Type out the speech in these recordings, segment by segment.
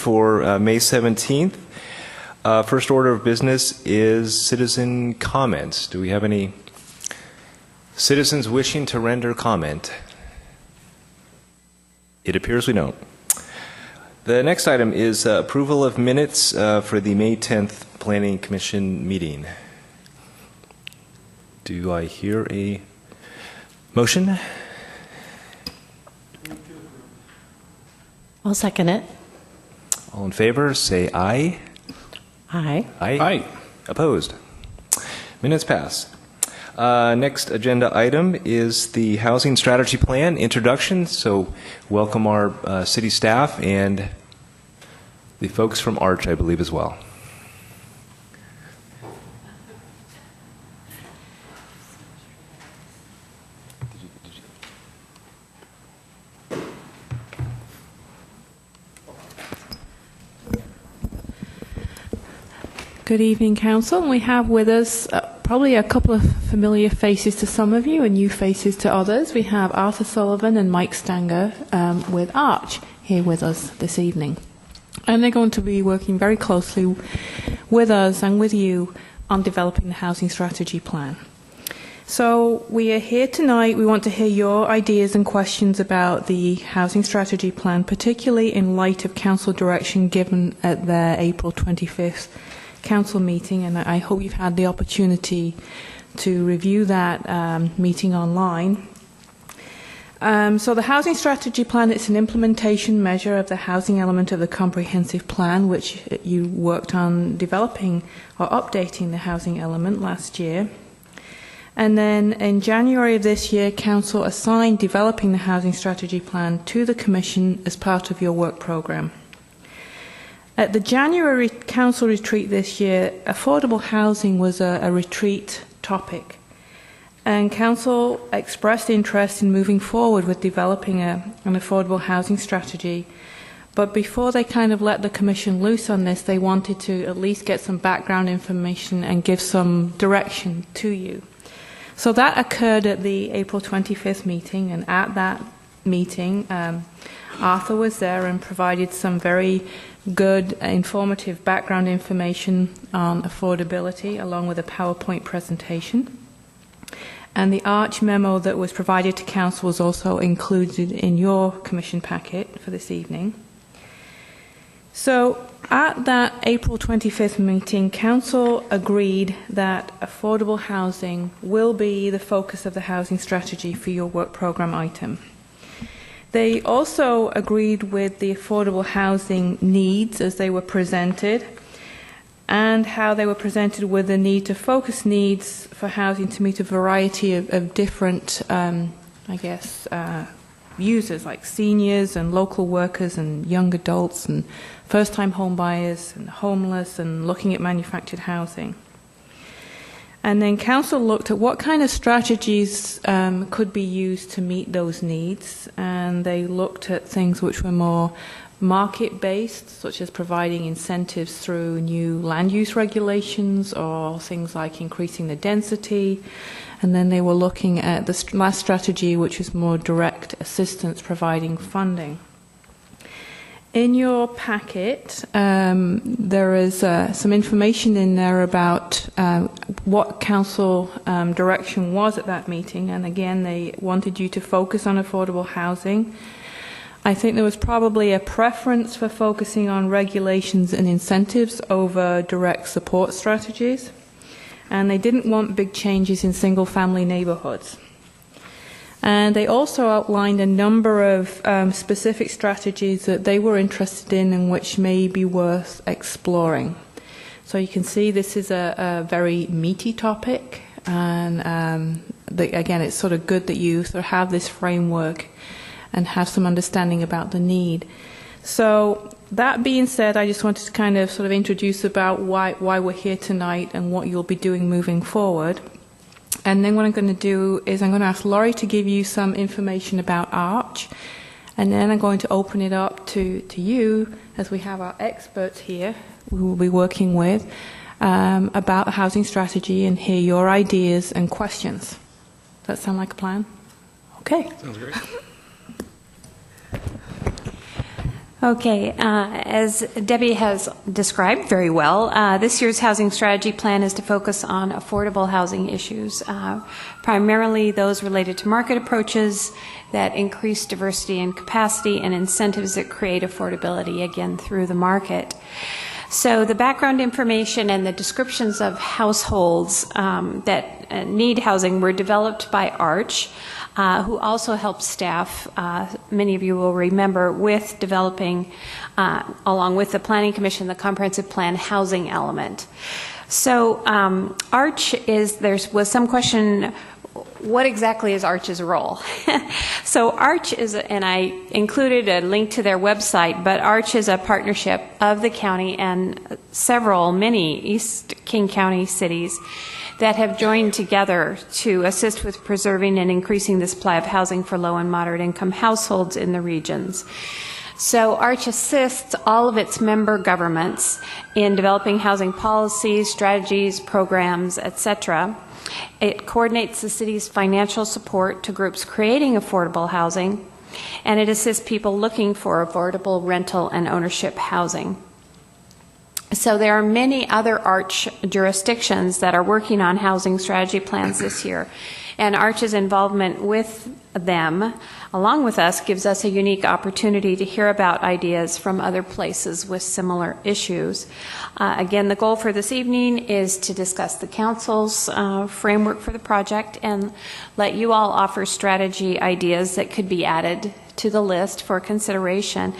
for May 17th. First order of business is citizen comments. Do we have any citizens wishing to render comment? It appears we don't. The next item is approval of minutes for the May 10th Planning Commission meeting. Do I hear a motion? I'll second it. All in favor, say aye. Aye. Aye. Aye. Opposed? Minutes pass. Next agenda item is the Housing Strategy Plan introduction. So welcome our city staff and the folks from Arch, I believe, as well. Good evening, Council. We have with us probably a couple of familiar faces to some of you and new faces to others. We have Arthur Sullivan and Mike Stanger with Arch here with us this evening. And they're going to be working very closely with us and with you on developing the housing strategy plan. So we are here tonight. We want to hear your ideas and questions about the housing strategy plan, particularly in light of Council direction given at their April 25th Council meeting, and I hope you've had the opportunity to review that meeting online. So the housing strategy plan, it's an implementation measure of the housing element of the comprehensive plan, which you worked on developing or updating the housing element last year. And then in January of this year, Council assigned developing the housing strategy plan to the Commission as part of your work programme. At the January Council retreat this year, affordable housing was a retreat topic. And Council expressed interest in moving forward with developing an affordable housing strategy. But before they kind of let the Commission loose on this, they wanted to at least get some background information and give some direction to you. So that occurred at the April 25th meeting, and at that meeting, Arthur was there and provided some very good, informative background information on affordability, along with a PowerPoint presentation. And the Arch memo that was provided to Council was also included in your Commission packet for this evening. So at that April 25th meeting, Council agreed that affordable housing will be the focus of the housing strategy for your work programme item. They also agreed with the affordable housing needs as they were presented, and how they were presented with the need to focus needs for housing to meet a variety of different, users like seniors and local workers and young adults and first-time home buyers and homeless, and looking at manufactured housing. And then Council looked at what kind of strategies could be used to meet those needs, and they looked at things which were more market-based, such as providing incentives through new land use regulations or things like increasing the density. And then they were looking at the last strategy, which is more direct assistance, providing funding. In your packet, there is some information in there about what Council direction was at that meeting. And again, they wanted you to focus on affordable housing. I think there was probably a preference for focusing on regulations and incentives over direct support strategies. And they didn't want big changes in single-family neighborhoods. And they also outlined a number of specific strategies that they were interested in and which may be worth exploring. So you can see this is a very meaty topic, and again, it's sort of good that you sort of have this framework and have some understanding about the need. So that being said, I just wanted to kind of sort of introduce about why we're here tonight and what you'll be doing moving forward. And then what I'm going to do is I'm going to ask Laurie to give you some information about Arch, and then I'm going to open it up to you, as we have our experts here we will be working with, about the housing strategy, and hear your ideas and questions. Does that sound like a plan? Okay. Sounds great. Okay, as Debbie has described very well, this year's housing strategy plan is to focus on affordable housing issues, primarily those related to market approaches that increase diversity and capacity and incentives that create affordability, again, through the market. So the background information and the descriptions of households that need housing were developed by Arch, who also helps staff, many of you will remember, with developing, along with the Planning Commission, the Comprehensive Plan housing element. So Arch is, there was some question, what exactly is Arch's role? So Arch is, and I included a link to their website, but Arch is a partnership of the county and many East King County cities that have joined together to assist with preserving and increasing the supply of housing for low and moderate income households in the regions. So Arch assists all of its member governments in developing housing policies, strategies, programs, etc. It coordinates the city's financial support to groups creating affordable housing, and it assists people looking for affordable rental and ownership housing. So there are many other Arch jurisdictions that are working on housing strategy plans this year, and Arch's involvement with them, along with us, gives us a unique opportunity to hear about ideas from other places with similar issues. Again, the goal for this evening is to discuss the Council's framework for the project and let you all offer strategy ideas that could be added to the list for consideration.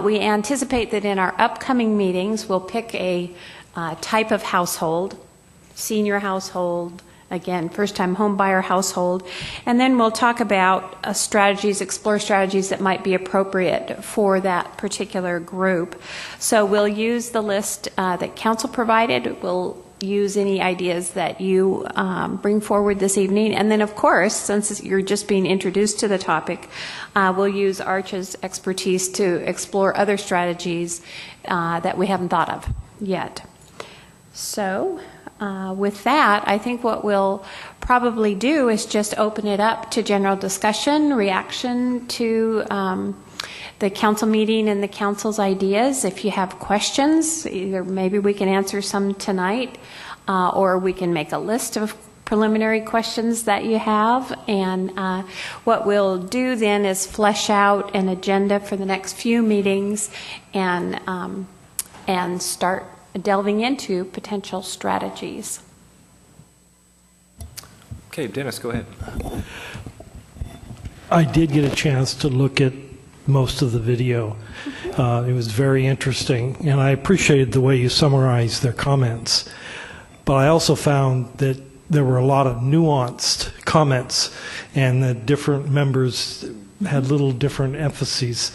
We anticipate that in our upcoming meetings, we'll pick a type of household, senior household, again, first-time home buyer household, and then we'll talk about strategies, explore strategies that might be appropriate for that particular group. So we'll use the list that Council provided. We'll use any ideas that you bring forward this evening. And then, of course, since you're just being introduced to the topic, we'll use Arch's expertise to explore other strategies that we haven't thought of yet. So with that, I think what we'll probably do is just open it up to general discussion, reaction to the council meeting and the council's ideas. If you have questions, either maybe we can answer some tonight, or we can make a list of preliminary questions that you have. And what we'll do then is flesh out an agenda for the next few meetings and start delving into potential strategies. Okay, Dennis, go ahead. I did get a chance to look at most of the video. It was very interesting, and I appreciated the way you summarized their comments. But I also found that there were a lot of nuanced comments, and that different members had little different emphases.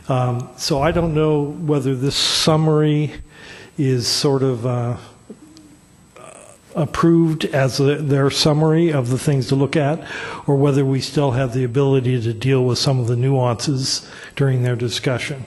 So I don't know whether this summary is sort of approved as their summary of the things to look at, or whether we still have the ability to deal with some of the nuances during their discussion.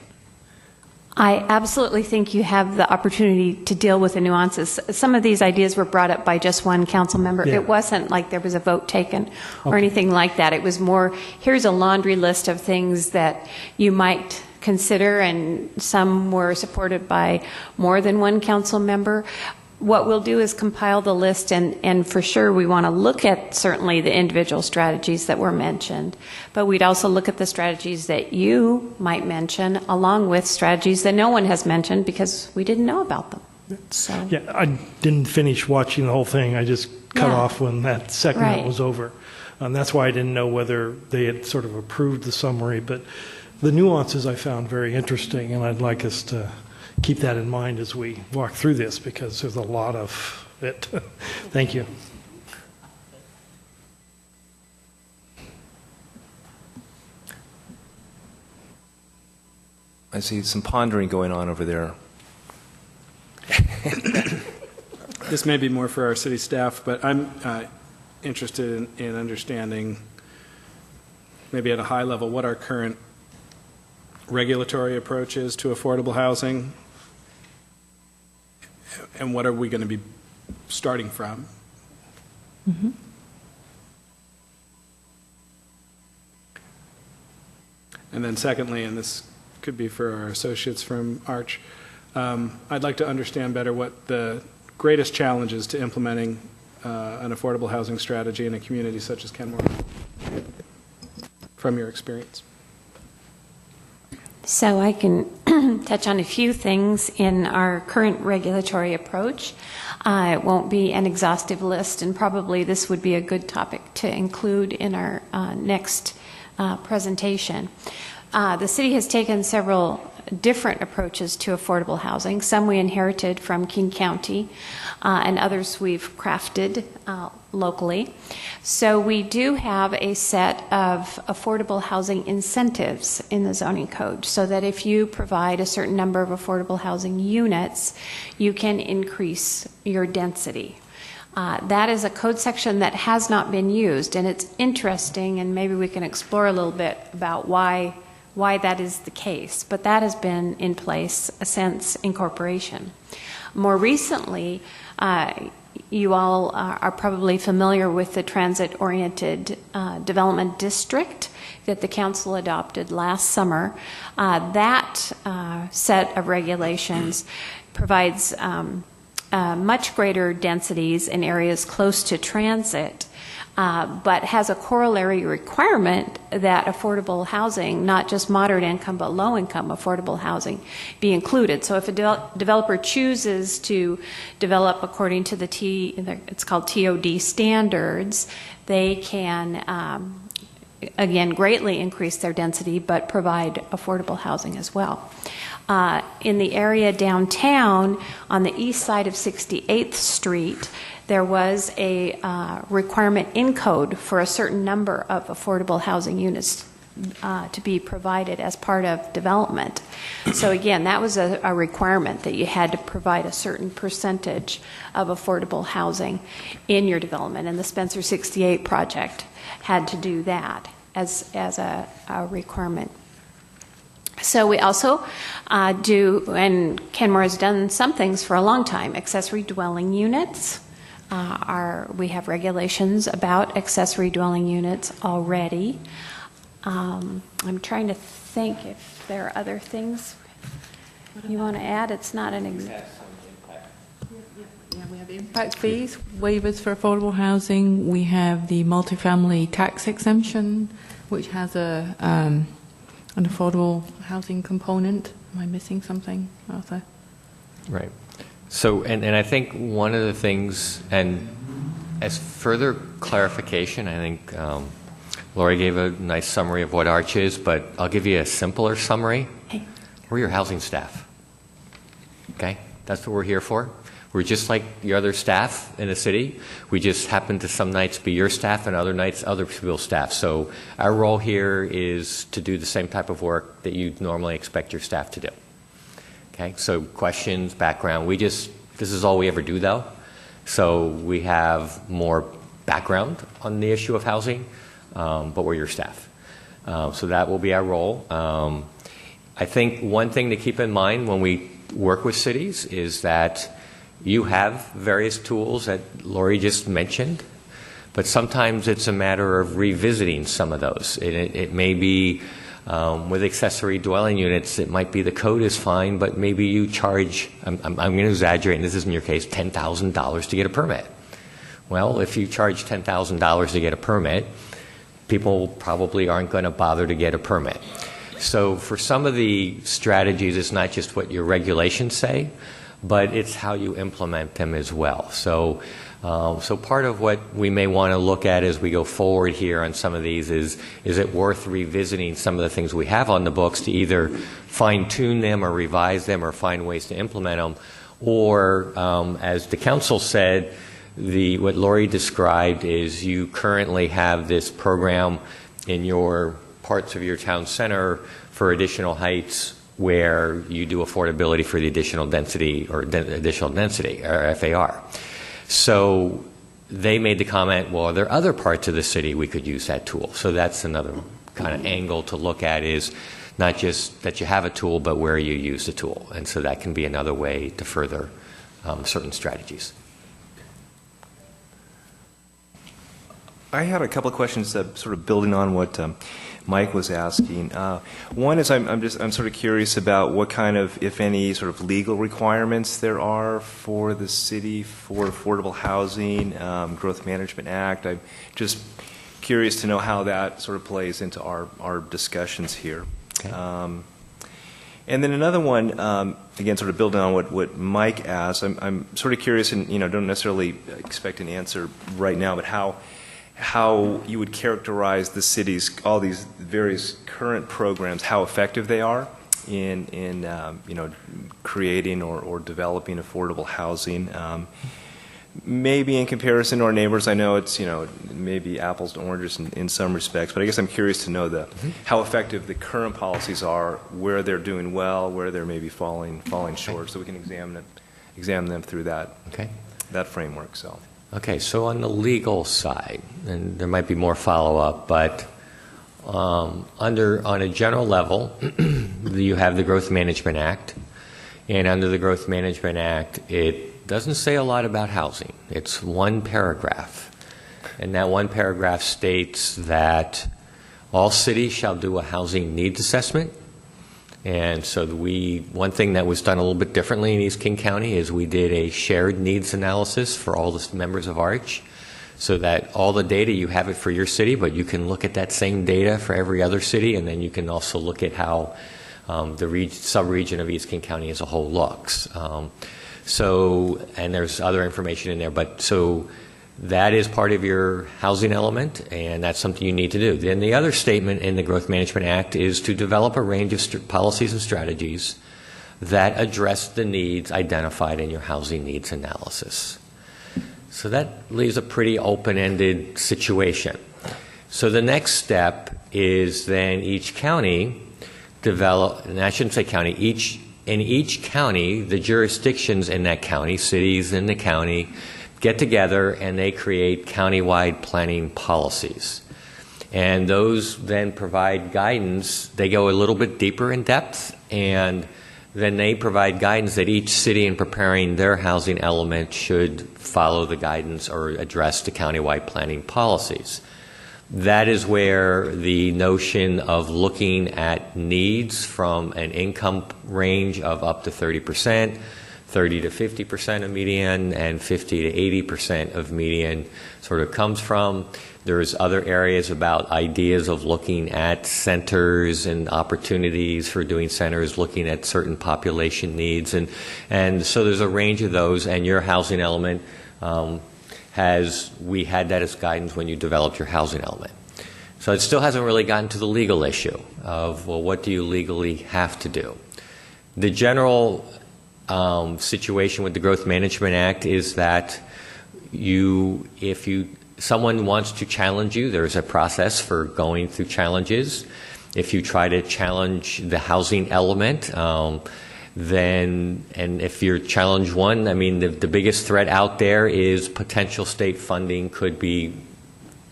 I absolutely think you have the opportunity to deal with the nuances. Some of these ideas were brought up by just one council member. Yeah. It wasn't like there was a vote taken or anything like that. It was more, here's a laundry list of things that you might consider, and some were supported by more than one council member. What we'll do is compile the list, and for sure we want to look at certainly the individual strategies that were mentioned, but we'd also look at the strategies that you might mention along with strategies that no one has mentioned because we didn't know about them. So. Yeah, I didn't finish watching the whole thing. I just cut off when that segment was over. That's why I didn't know whether they had sort of approved the summary, but the nuances I found very interesting, and I'd like us to keep that in mind as we walk through this, because there's a lot of it. Thank you. I see some pondering going on over there. This may be more for our city staff, but I'm interested in understanding, maybe at a high level, what our current regulatory approach is to affordable housing, and what are we going to be starting from? Mm-hmm. And then secondly, and this could be for our associates from Arch. I'd like to understand better what the greatest challenges to implementing an affordable housing strategy in a community such as Kenmore, from your experience. So I can touch on a few things in our current regulatory approach. It won't be an exhaustive list, and probably this would be a good topic to include in our next presentation. The city has taken several different approaches to affordable housing. Some we inherited from King County, and others we've crafted locally. So we do have a set of affordable housing incentives in the zoning code, so that if you provide a certain number of affordable housing units, you can increase your density. That is a code section that has not been used, and it's interesting, and maybe we can explore a little bit about why that is the case, but that has been in place since incorporation. More recently, you all are probably familiar with the transit-oriented development district that the council adopted last summer. That set of regulations provides much greater densities in areas close to transit, but has a corollary requirement that affordable housing, not just moderate income but low income affordable housing, be included. So if a developer chooses to develop according to it's called TOD standards, they can again greatly increase their density but provide affordable housing as well. In the area downtown on the east side of 68th Street, there was a requirement in code for a certain number of affordable housing units to be provided as part of development. So again, that was a requirement that you had to provide a certain percentage of affordable housing in your development, and the Spencer 68 project had to do that as a requirement. So we also do, and Kenmore has done some things for a long time, accessory dwelling units. We have regulations about accessory dwelling units already. I'm trying to think if there are other things you want to add. It's not an Yeah, we have impact fees, waivers for affordable housing. We have the multifamily tax exemption, which has an affordable housing component. Am I missing something, Arthur? Right. So, and I think one of the things, and as further clarification, I think Lori gave a nice summary of what Arch is, but I'll give you a simpler summary. Hey. We're your housing staff. Okay? That's what we're here for. We're just like your other staff in the city. We just happen to some nights be your staff and other nights other people's staff. So our role here is to do the same type of work that you normally expect your staff to do. Okay, so questions, background, this is all we ever do though. So we have more background on the issue of housing, but we're your staff. So that will be our role. I think one thing to keep in mind when we work with cities is that you have various tools that Lori just mentioned, but sometimes it's a matter of revisiting some of those. It may be with accessory dwelling units, it might be the code is fine, but maybe you charge, I'm going to exaggerate, and this isn't your case, $10,000 to get a permit. Well, if you charge $10,000 to get a permit, people probably aren't going to bother to get a permit. So for some of the strategies, it's not just what your regulations say, but it's how you implement them as well. So part of what we may want to look at as we go forward here on some of these is it worth revisiting some of the things we have on the books to either fine-tune them or revise them or find ways to implement them, or as the council said, what Lori described is you currently have this program in your parts of your town center for additional heights where you do affordability for the additional density or FAR. So they made the comment, well, are there other parts of the city we could use that tool? So that's another kind of angle to look at, is not just that you have a tool, but where you use the tool. And so that can be another way to further certain strategies. I had a couple of questions sort of building on what Mike was asking. One is I'm sort of curious about what kind of, if any, sort of legal requirements there are for the city for affordable housing, Growth Management Act. I'm just curious to know how that sort of plays into our discussions here. Okay. And then another one, again, sort of building on what Mike asked, I'm sort of curious, and don't necessarily expect an answer right now, but how you would characterize the city's, all these various current programs, how effective they are in creating or developing affordable housing. Maybe in comparison to our neighbors, I know it's maybe apples to oranges in some respects, but I guess I'm curious to know how effective the current policies are, where they're doing well, where they're maybe falling short, so we can examine them through that framework. So. Okay, so on the legal side, and there might be more follow-up, but on a general level, you have the Growth Management Act, and under the Growth Management Act, it doesn't say a lot about housing. It's one paragraph, and that one paragraph states that all cities shall do a housing needs assessment. And so one thing that was done a little bit differently in East King County is we did a shared needs analysis for all the members of ARCH, so that all the data, you have it for your city, but you can look at that same data for every other city, and then you can also look at how the sub-region of East King County as a whole looks. And there's other information in there, but so that is part of your housing element, and that's something you need to do. Then the other statement in the Growth Management Act is to develop a range of policies and strategies that address the needs identified in your housing needs analysis. So that leaves a pretty open-ended situation. So the next step is then each county develop, and I shouldn't say county, in each county, the jurisdictions in that county, cities in the county, get together and they create countywide planning policies. And those then provide guidance. They go a little bit deeper in depth, and then they provide guidance that each city in preparing their housing element should follow the guidance or address the countywide planning policies. That is where the notion of looking at needs from an income range of up to 30%, 30 to 50% of median, and 50 to 80% of median sort of comes from. There's other areas about ideas of looking at centers and opportunities for doing centers, looking at certain population needs. And so there's a range of those, and your housing element we had that as guidance when you developed your housing element. So it still hasn't really gotten to the legal issue of, well, what do you legally have to do? The general situation with the Growth Management Act is that if someone wants to challenge you, there's a process for going through challenges. If you try to challenge the housing element, and if you're challenge one, I mean, the biggest threat out there is potential state funding could be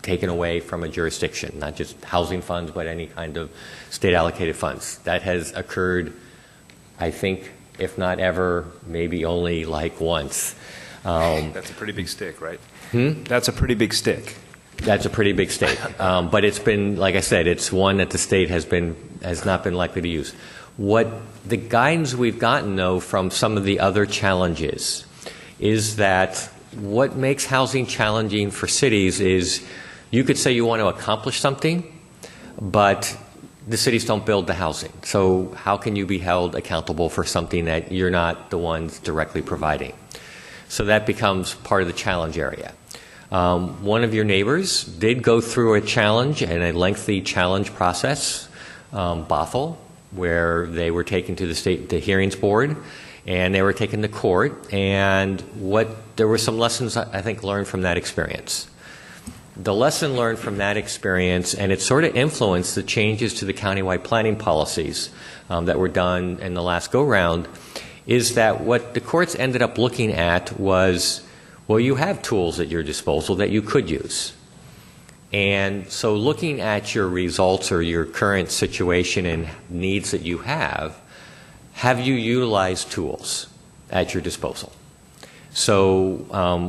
taken away from a jurisdiction, not just housing funds, but any kind of state allocated funds. That has occurred, I think, if not ever, maybe only like once. That's a pretty big stick, right? That's a pretty big stick. That's a pretty big stick. But it's been, like I said, it's one that the state has not been likely to use. What the guidance we've gotten, though, from some of the other challenges is that what makes housing challenging for cities is you could say you want to accomplish something, but the cities don't build the housing. So how can you be held accountable for something that you're not the ones directly providing? So that becomes part of the challenge area. One of your neighbors did go through a challenge and a lengthy challenge process, Bothell, where they were taken to the hearings board, and they were taken to court. And there were some lessons I think learned from that experience. The lesson learned from that experience, and it sort of influenced the changes to the countywide planning policies that were done in the last go-round, is that what the courts ended up looking at was, well, you have tools at your disposal that you could use. And so looking at your results or your current situation and needs that you have you utilized tools at your disposal? So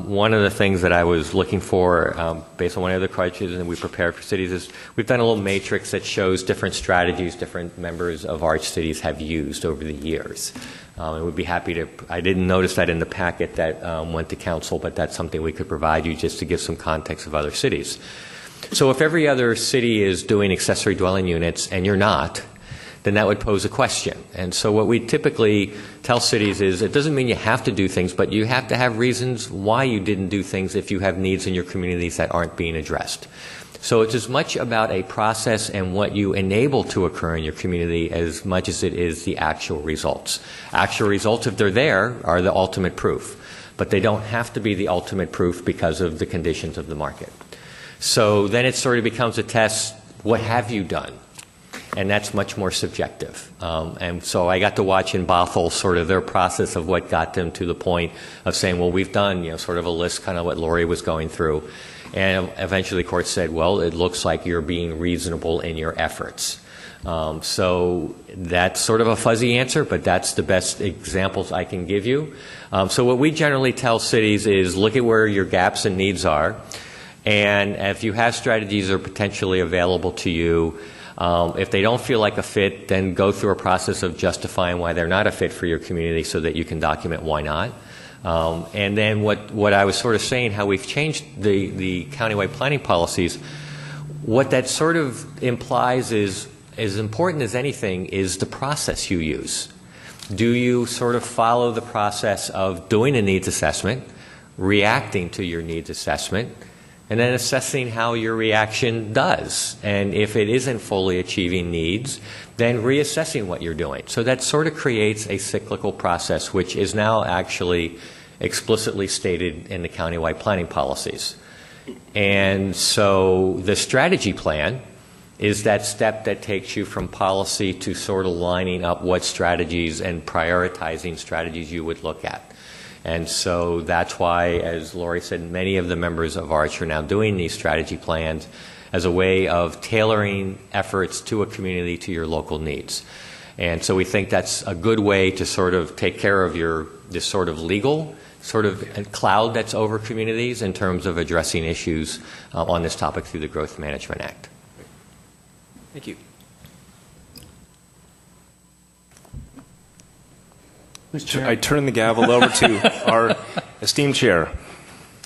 one of the things that I was looking for, based on one of the criteria that we prepared for cities, is we've done a little matrix that shows different strategies different members of Arch cities have used over the years. And we'd be happy to, I didn't notice that in the packet that went to council, but that's something we could provide you just to give some context of other cities. So if every other city is doing accessory dwelling units and you're not, then that would pose a question. And so what we typically tell cities is it doesn't mean you have to do things, but you have to have reasons why you didn't do things if you have needs in your communities that aren't being addressed. So it's as much about a process and what you enable to occur in your community as much as it is the actual results. Actual results, if they're there, are the ultimate proof. But they don't have to be the ultimate proof because of the conditions of the market. So then it sort of becomes a test, what have you done? And that's much more subjective. And so I got to watch in Bothell sort of their process of what got them to the point of saying, well, we've done, sort of a list, kind of what Lori was going through. And eventually the court said, well, it looks like you're being reasonable in your efforts. So that's sort of a fuzzy answer, but that's the best examples I can give you. So what we generally tell cities is look at where your gaps and needs are. And if you have strategies that are potentially available to you, if they don't feel like a fit, then go through a process of justifying why they're not a fit for your community so that you can document why not. And then what I was sort of saying, how we've changed the countywide planning policies, what that sort of implies is, as important as anything, is the process you use. Do you sort of follow the process of doing a needs assessment, reacting to your needs assessment, and then assessing how your reaction does? And if it isn't fully achieving needs, then reassessing what you're doing. So that sort of creates a cyclical process, which is now actually explicitly stated in the countywide planning policies. And so the strategy plan is that step that takes you from policy to sort of lining up what strategies and prioritizing strategies you would look at. And so that's why, as Lori said, many of the members of Arch are now doing these strategy plans as a way of tailoring efforts to a community to your local needs. And so we think that's a good way to sort of take care of this sort of legal sort of cloud that's over communities in terms of addressing issues on this topic through the Growth Management Act. Thank you. I turn the gavel over to our esteemed chair.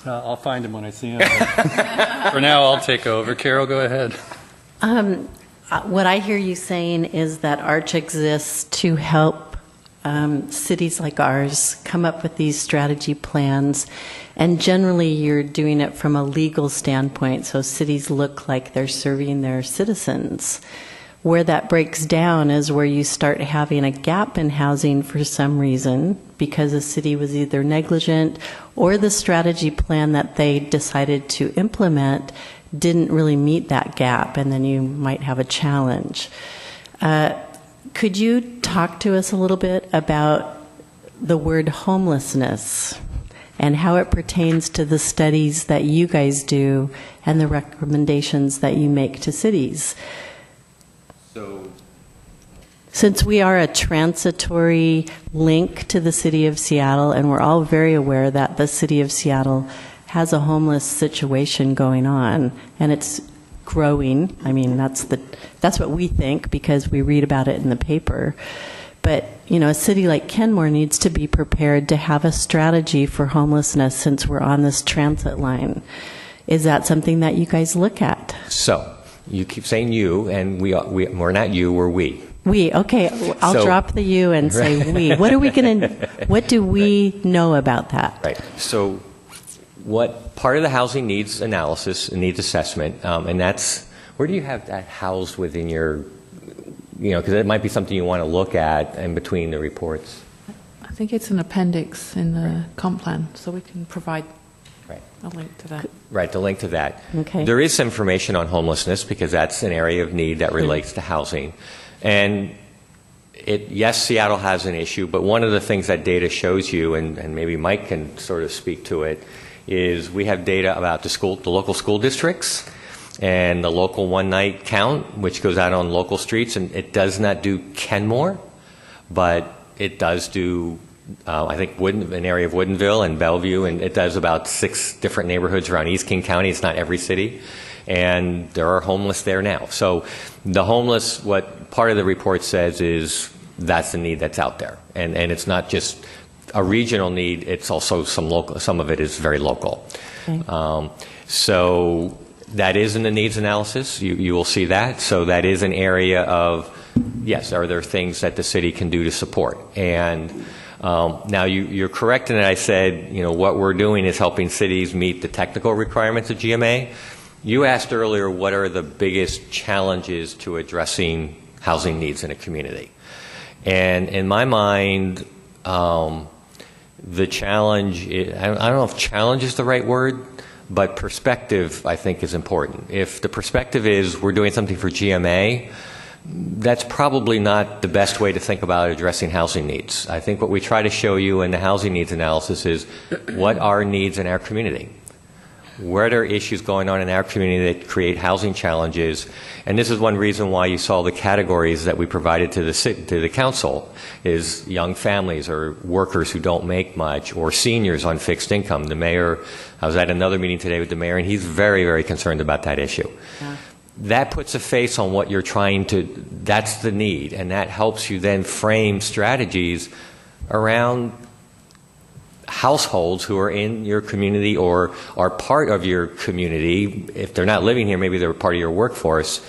I'll find him when I see him. For now, I'll take over. Carol, go ahead. What I hear you saying is that Arch exists to help cities like ours come up with these strategy plans, and generally you're doing it from a legal standpoint, so cities look like they're serving their citizens. Where that breaks down is where you start having a gap in housing for some reason because a city was either negligent or the strategy plan that they decided to implement didn't really meet that gap, and then you might have a challenge. Could you talk to us a little bit about the word homelessness and how it pertains to the studies that you guys do and the recommendations that you make to cities? Since we are a transitory link to the City of Seattle, and we're all very aware that the City of Seattle has a homeless situation going on, and it's growing. I mean, that's what we think because we read about it in the paper. But, a city like Kenmore needs to be prepared to have a strategy for homelessness since we're on this transit line. Is that something that you guys look at? So, you keep saying you, and we're not you, we're we. We, okay, I'll drop the you and say we. What do we know about that? Right. So what part of the housing needs analysis and needs assessment, and that's, where do you have that housed within your, because it might be something you want to look at in between the reports. I think it's an appendix in the comp plan, so we can provide a link to that. Right, the link to that. Okay. There is information on homelessness because that's an area of need that relates to housing. And yes, Seattle has an issue, but one of the things that data shows you, and maybe Mike can sort of speak to it, is we have data about the local school districts and the local one-night count, which goes out on local streets, and it does not do Kenmore, but it does do I think an area of Woodinville and Bellevue, and it does about 6 different neighborhoods around East King County. It's not every city. And there are homeless there now. So the homeless, what part of the report says is that's the need that's out there. And it's not just a regional need, it's also some of it is very local. Okay. So that is in the needs analysis. You will see that. So that is an area of, yes, are there things that the city can do to support? And now you're correct in that I said, what we're doing is helping cities meet the technical requirements of GMA. You asked earlier, what are the biggest challenges to addressing housing needs in a community? And in my mind, the challenge, I don't know if challenge is the right word, but perspective, I think, is important. If the perspective is we're doing something for GMA, that's probably not the best way to think about addressing housing needs. I think what we try to show you in the housing needs analysis is what are needs in our community. Where there are issues going on in our community that create housing challenges, and this is one reason why you saw the categories that we provided to the council, is young families or workers who don't make much, or seniors on fixed income. The mayor, I was at another meeting today with the mayor, and he's very, very concerned about that issue. Yeah. That puts a face on what you're trying to, that's the need, and that helps you then frame strategies around households who are in your community or are part of your community. If they're not living here, maybe they're part of your workforce.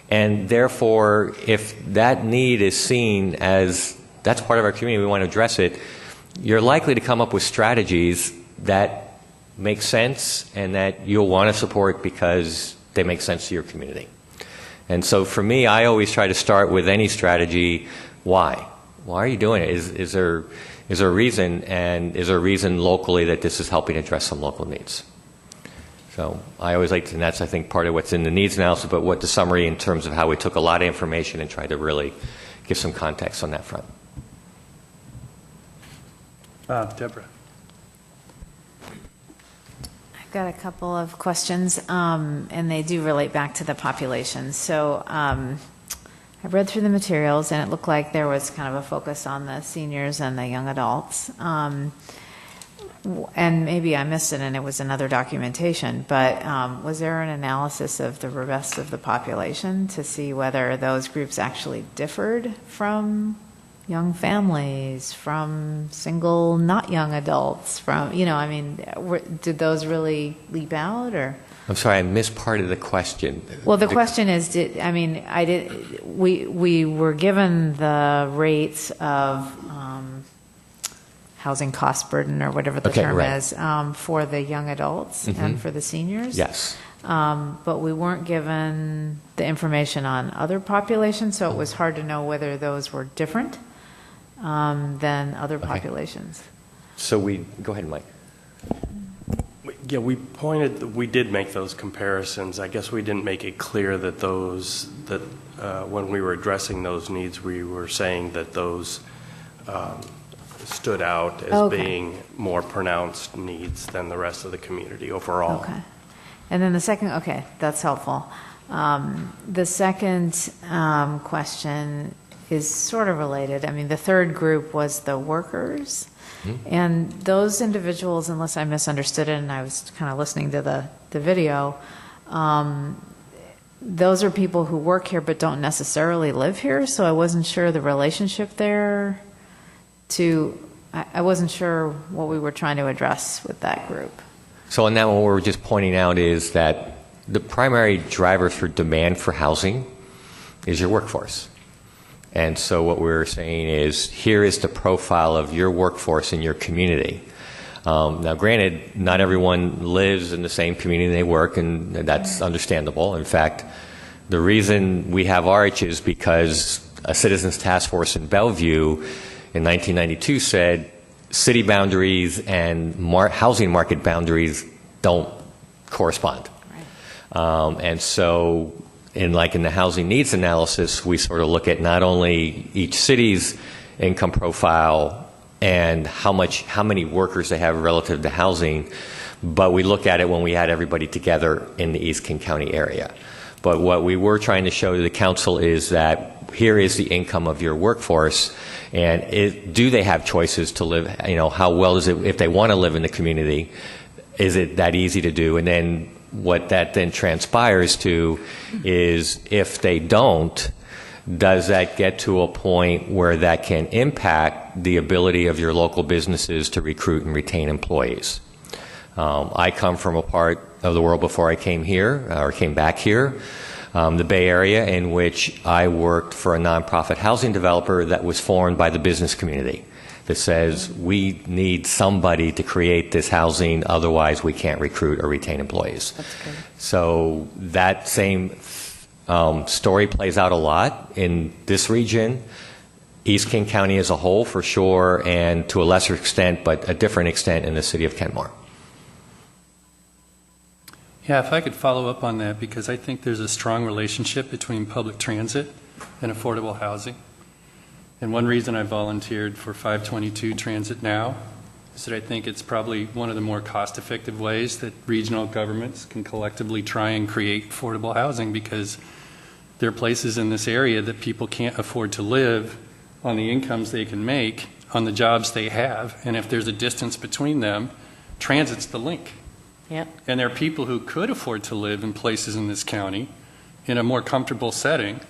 And therefore, if that need is seen as that's part of our community, we want to address it, you're likely to come up with strategies that make sense and that you'll want to support because they make sense to your community. And so for me, I always try to start with any strategy, why? Why are you doing it? Is there a reason, and is there a reason locally that this is helping address some local needs? So I always like to, and that's, I think, part of what's in the needs analysis, but what the summary in terms of how we took a lot of information and tried to really give some context on that front. Deborah. I've got a couple of questions, and they do relate back to the population. So I read through the materials, and it looked like there was kind of a focus on the seniors and the young adults. And maybe I missed it, and it was another documentation, but was there an analysis of the rest of the population to see whether those groups actually differed from young families, from single, not young adults, from, did those really leap out, or? I'm sorry, I missed part of the question. Well, the question is, we were given the rates of housing cost burden, or whatever the term is, for the young adults and for the seniors. Yes. But we weren't given the information on other populations, so it was hard to know whether those were different than other populations. So go ahead, Mike. Yeah, we did make those comparisons. I guess we didn't make it clear that when we were addressing those needs, we were saying that those stood out as being more pronounced needs than the rest of the community overall. Okay. And then the second, that's helpful. The second question is sort of related. I mean, the third group was the workers. And those individuals, unless I misunderstood it and I was kind of listening to the video, those are people who work here but don't necessarily live here, so I wasn't sure the relationship there I wasn't sure what we were trying to address with that group. So on that one, what we're just pointing out is that the primary driver for demand for housing is your workforce. And so what we're saying is, here is the profile of your workforce in your community. Now, granted, not everyone lives in the same community they work, and that's understandable. In fact, the reason we have ARCH is because a citizens task force in Bellevue in 1992 said city boundaries and housing market boundaries don't correspond. Right. And so in the housing needs analysis, we sort of look at not only each city's income profile and how many workers they have relative to housing, but we look at it when we had everybody together in the East King County area. But what we were trying to show to the council is that here is the income of your workforce, and do they have choices to live, how well is it, if they want to live in the community, is it that easy to do? And then what that then transpires to is, if they don't, does that get to a point where that can impact the ability of your local businesses to recruit and retain employees? I come from a part of the world before I came here, or came back here, the Bay Area, in which I worked for a nonprofit housing developer that was formed by the business community that says, we need somebody to create this housing, otherwise we can't recruit or retain employees. That's good. So that same story plays out a lot in this region, East King County as a whole for sure, and to a lesser extent, but a different extent in the city of Kenmore. Yeah, if I could follow up on that, because I think there's a strong relationship between public transit and affordable housing. And one reason I volunteered for 522 Transit Now is that I think it's probably one of the more cost-effective ways that regional governments can collectively try and create affordable housing, because there are places in this area that people can't afford to live on the incomes they can make, on the jobs they have, and if there's a distance between them, transit's the link. Yep. And there are people who could afford to live in places in this county in a more comfortable setting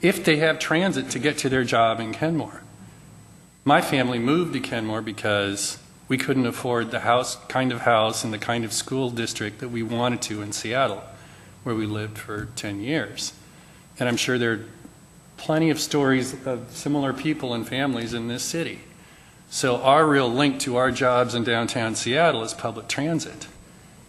if they have transit to get to their job in Kenmore. My family moved to Kenmore because we couldn't afford the kind of house and the kind of school district that we wanted to in Seattle, where we lived for 10 years. And I'm sure there are plenty of stories of similar people and families in this city. So our real link to our jobs in downtown Seattle is public transit.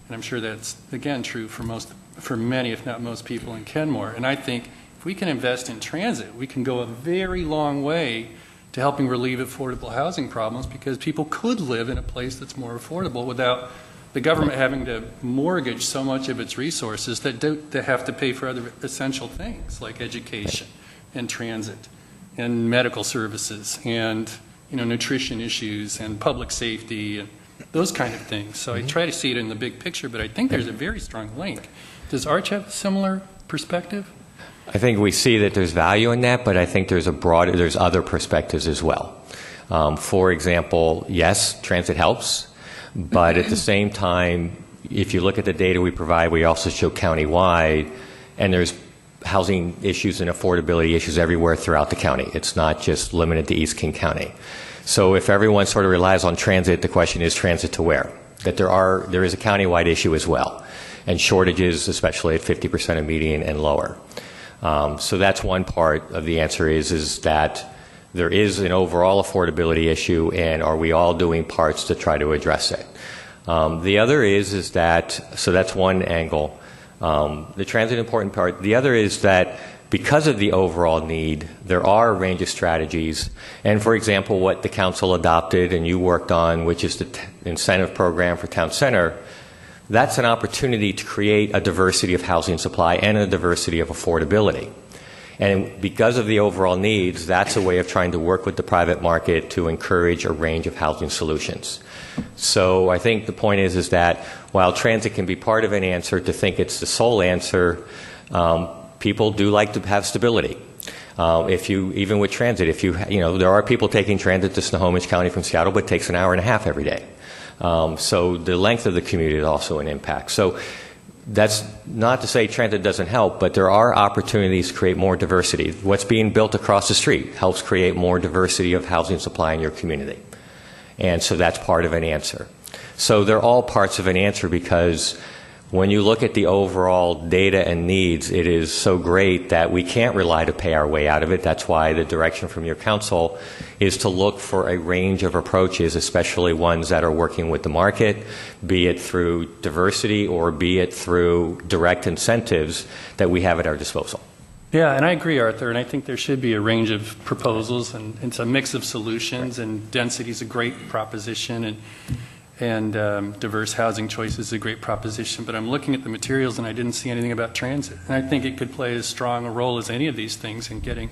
And I'm sure that's, again, true for many, if not most people in Kenmore. And I think if we can invest in transit, we can go a very long way to helping relieve affordable housing problems, because people could live in a place that's more affordable without the government having to mortgage so much of its resources that they have to pay for other essential things like education and transit and medical services and nutrition issues and public safety and those kind of things. So I try to see it in the big picture, but I think there's a very strong link. Does Arch have a similar perspective? I think we see that there's value in that, but I think there's other perspectives as well. For example, yes, transit helps, but at the same time, if you look at the data we provide, we also show countywide, and there's housing issues and affordability issues everywhere throughout the county. It's not just limited to East King County. So if everyone sort of relies on transit, the question is transit to where? That there is a countywide issue as well, and shortages, especially at 50% of median and lower. So that's one part of the answer is that there is an overall affordability issue, and are we all doing parts to try to address it? The other is that, so that's one angle. The transit important part. The other is that because of the overall need, there are a range of strategies. And for example, what the council adopted and you worked on, which is the incentive program for town center, that's an opportunity to create a diversity of housing supply and a diversity of affordability. And because of the overall needs, that's a way of trying to work with the private market to encourage a range of housing solutions. So I think the point is that while transit can be part of an answer, to think it's the sole answer, people do like to have stability. Even with transit, there are people taking transit to Snohomish County from Seattle, but it takes an hour and a half every day. So the length of the commute is also an impact. So that's not to say transit doesn't help, but there are opportunities to create more diversity. What's being built across the street helps create more diversity of housing supply in your community. And so that's part of an answer. So they're all parts of an answer, because when you look at the overall data and needs, it is so great that we can't rely to pay our way out of it. That's why the direction from your council is to look for a range of approaches, especially ones that are working with the market, be it through diversity or be it through direct incentives that we have at our disposal. Yeah, and I agree, Arthur, and I think there should be a range of proposals, and it's a mix of solutions, and density is a great proposition, and diverse housing choice is a great proposition. But I'm looking at the materials, and I didn't see anything about transit. And I think it could play as strong a role as any of these things in getting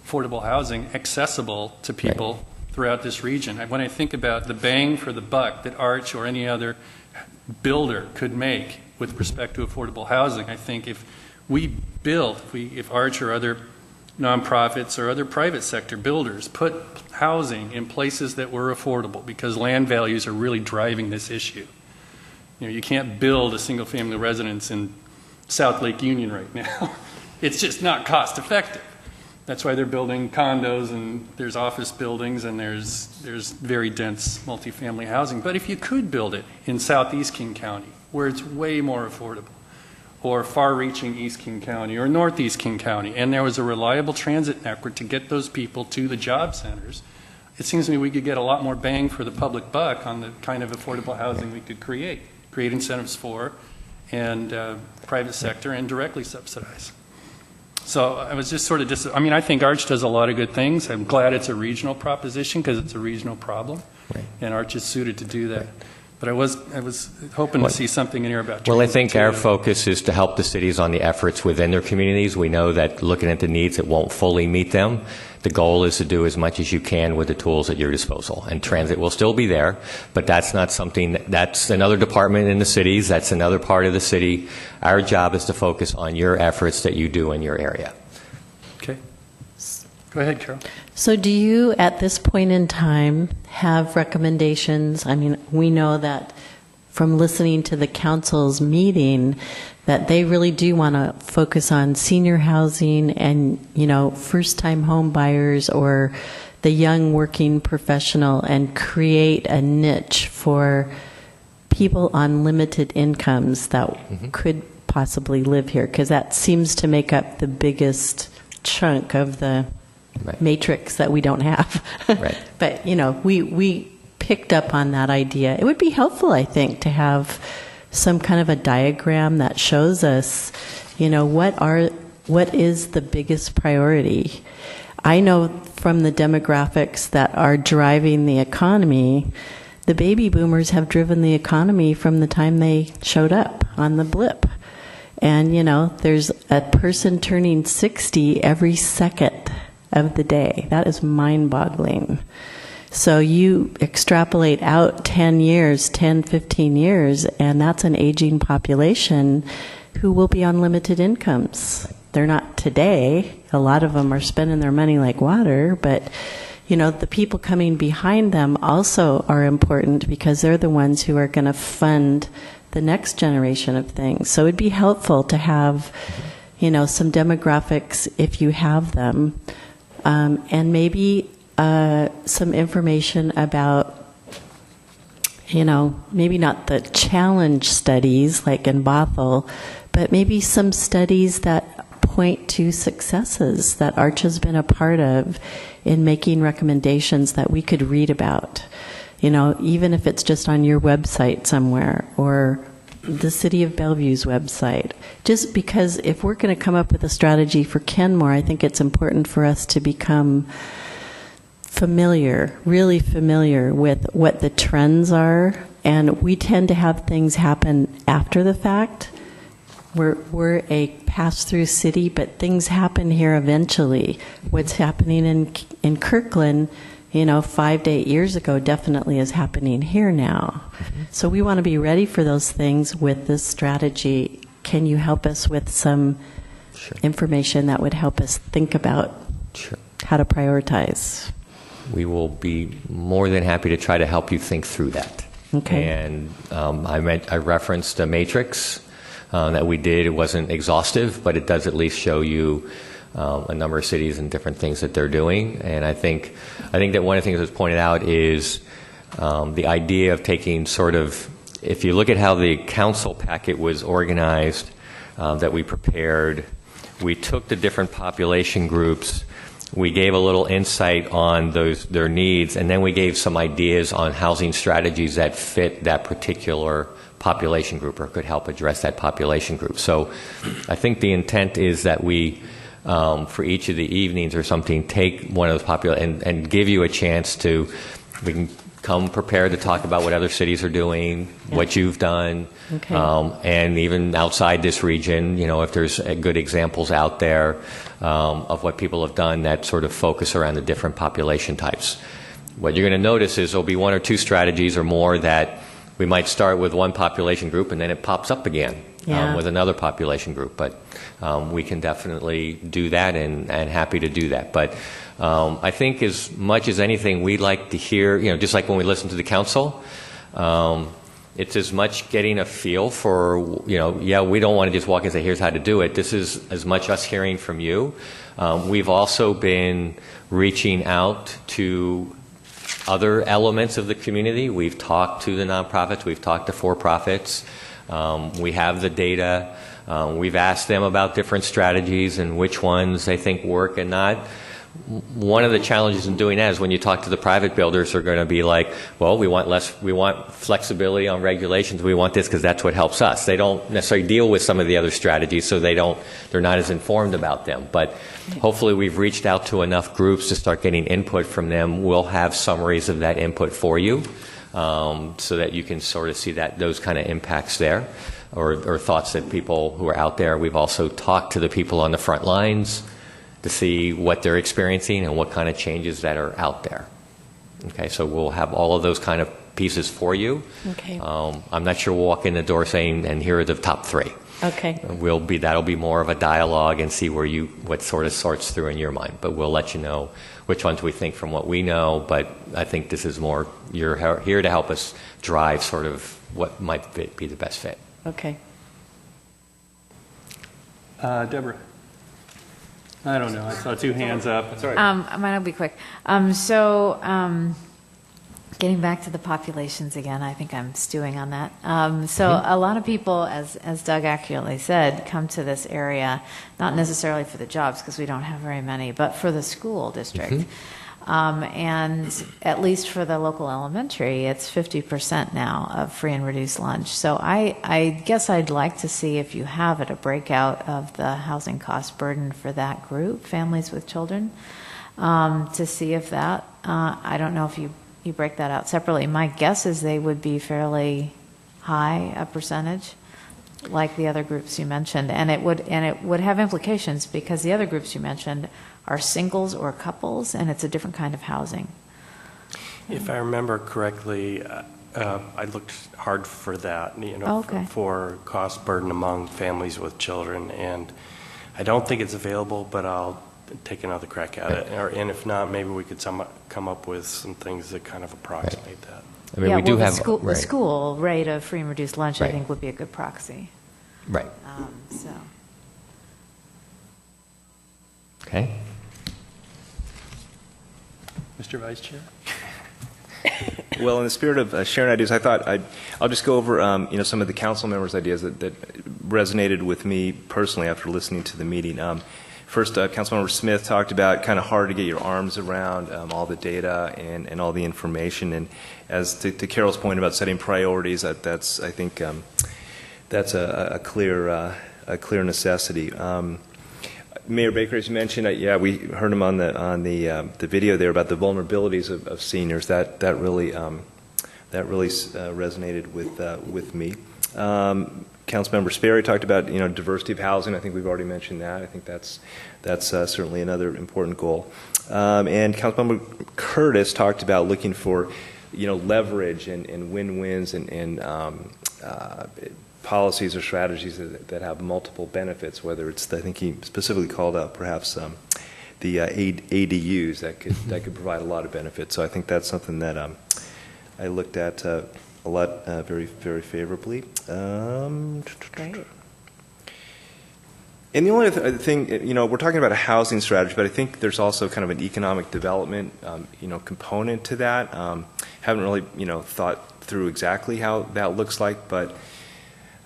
affordable housing accessible to people throughout this region. When I think about the bang for the buck that Arch or any other builder could make with respect to affordable housing, I think if Arch or other nonprofits or other private sector builders put housing in places that were affordable, because land values are really driving this issue. You know, you can't build a single-family residence in South Lake Union right now. It's just not cost effective. That's why they're building condos, and there's office buildings, and there's very dense multifamily housing. But if you could build it in southeast King County, where it's way more affordable, or far-reaching East King County or Northeast King County, and there was a reliable transit network to get those people to the job centers, it seems to me we could get a lot more bang for the public buck on the kind of affordable housing we could create incentives for, and private sector, and directly subsidize. So I was just sort of I think Arch does a lot of good things. I'm glad it's a regional proposition, because it's a regional problem, and Arch is suited to do that. But I was hoping to see something in here about. Well, I think our focus is to help the cities on the efforts within their communities. We know that looking at the needs, it won't fully meet them. The goal is to do as much as you can with the tools at your disposal. And transit will still be there, but that's not something, that's another department in the cities, that's another part of the city. Our job is to focus on your efforts that you do in your area. Okay. Go ahead, Carol. So do you, at this point in time, have recommendations? I mean, we know that from listening to the council's meeting that they really do want to focus on senior housing and, you know, first-time home buyers or the young working professional, and create a niche for people on limited incomes that could possibly live here, because that seems to make up the biggest chunk of the matrix that we don't have. But, you know, we picked up on that idea. It would be helpful, I think, to have some kind of a diagram that shows us, you know, what is the biggest priority. I know from the demographics that are driving the economy, the baby boomers have driven the economy from the time they showed up on the blip. And, you know, there's a person turning 60 every second of the day. That is mind-boggling. So you extrapolate out 10 years, 10, 15 years, and that's an aging population who will be on limited incomes. They're not today. A lot of them are spending their money like water, but, you know, the people coming behind them also are important, because they're the ones who are going to fund the next generation of things. So it'd be helpful to have, you know, some demographics if you have them, and maybe some information about, you know, maybe not the challenge studies like in Bothell, but maybe some studies that point to successes that Arch has been a part of in making recommendations that we could read about. You know, even if it's just on your website somewhere, or the City of Bellevue's website. Just because if we're going to come up with a strategy for Kenmore, I think it's important for us to become familiar, really familiar with what the trends are. And we tend to have things happen after the fact. We're a pass-through city, but things happen here eventually. What's happening in Kirkland, you know, 5 to 8 years ago definitely is happening here now. So we want to be ready for those things with this strategy. Can you help us with some information that would help us think about how to prioritize? We will be more than happy to try to help you think through that. Okay. And I referenced a matrix that we did. It wasn't exhaustive, but it does at least show you a number of cities and different things that they're doing. And I think that one of the things that's pointed out is the idea of taking sort of, if you look at how the council packet was organized that we prepared, we took the different population groups, we gave a little insight on their needs, and then we gave some ideas on housing strategies that fit that particular population group or could help address that population group. So I think the intent is that we, for each of the evenings or something, take one of those and give you a chance to, we can come prepared to talk about what other cities are doing, what you've done, and even outside this region, you know, if there's good examples out there of what people have done that sort of focus around the different population types. What you're going to notice is there'll be one or two strategies or more that we might start with one population group and then it pops up again. Yeah. with another population group. But we can definitely do that, and happy to do that. But I think as much as anything, we like to hear, just like when we listen to the council, it's as much getting a feel for, we don't want to just walk in and say, here's how to do it. This is as much us hearing from you. We've also been reaching out to other elements of the community. We've talked to the nonprofits. We've talked to for-profits. We have the data. We've asked them about different strategies and which ones they think work and not. One of the challenges in doing that is when you talk to the private builders, they're going to be like, well, we want flexibility on regulations. We want this because that's what helps us. They don't necessarily deal with some of the other strategies, so they're not as informed about them. But hopefully we've reached out to enough groups to start getting input from them. We'll have summaries of that input for you, so that you can sort of see those kind of impacts there, or thoughts that people who are out there. We've also talked to the people on the front lines to see what they're experiencing and what kind of changes that are out there. Okay, so we'll have all of those kind of pieces for you. Okay. I'm not sure we'll walk in the door saying, and here are the top 3. Okay. That'll be more of a dialogue and see what sort of sorts through in your mind. But we'll let you know which ones we think from what we know. But I think this is more, you're here to help us drive sort of what might be the best fit. Okay. Deborah. I don't know. I saw 2 hands up. Sorry. Mine will be quick. Getting back to the populations again, I think I'm stewing on that. A lot of people, as Doug accurately said, come to this area, not necessarily for the jobs, because we don't have very many, but for the school district. And at least for the local elementary, it's 50% now of free and reduced lunch. So I guess I'd like to see, if you have it, a breakout of the housing cost burden for that group, families with children, to see if that, I don't know if you break that out separately. My guess is they would be fairly high a percentage, like the other groups you mentioned, and it would have implications, because the other groups you mentioned are singles or couples, and it's a different kind of housing. If I remember correctly, I looked hard for that, Okay. for cost burden among families with children, and I don't think it's available, but I'll take another crack at it. And if not, maybe we could come up with some things that kind of approximate that. I mean, we do have the school rate of free and reduced lunch, I Right. think, would be a good proxy. Right. So. Okay. Mr. Vice Chair? Well, in the spirit of sharing ideas, I thought I'll just go over some of the council members' ideas that resonated with me personally after listening to the meeting. First, Councilmember Smith talked about kind of hard to get your arms around all the data and all the information. And as to Carol's point about setting priorities, that's I think that's a clear necessity. Mayor Baker, as you mentioned, we heard him on the video there about the vulnerabilities of seniors. That really resonated with me. Councilmember Sperry talked about diversity of housing. I think we've already mentioned that. I think that's certainly another important goal. And Councilmember Curtis talked about looking for leverage and win-wins and policies or strategies that have multiple benefits. Whether it's, I think he specifically called out perhaps the ADUs that could provide a lot of benefits. So I think that's something that I looked at a lot very, very favorably. Great. And the only other thing, we're talking about a housing strategy, but I think there's also kind of an economic development, component to that. Haven't really, thought through exactly how that looks like, but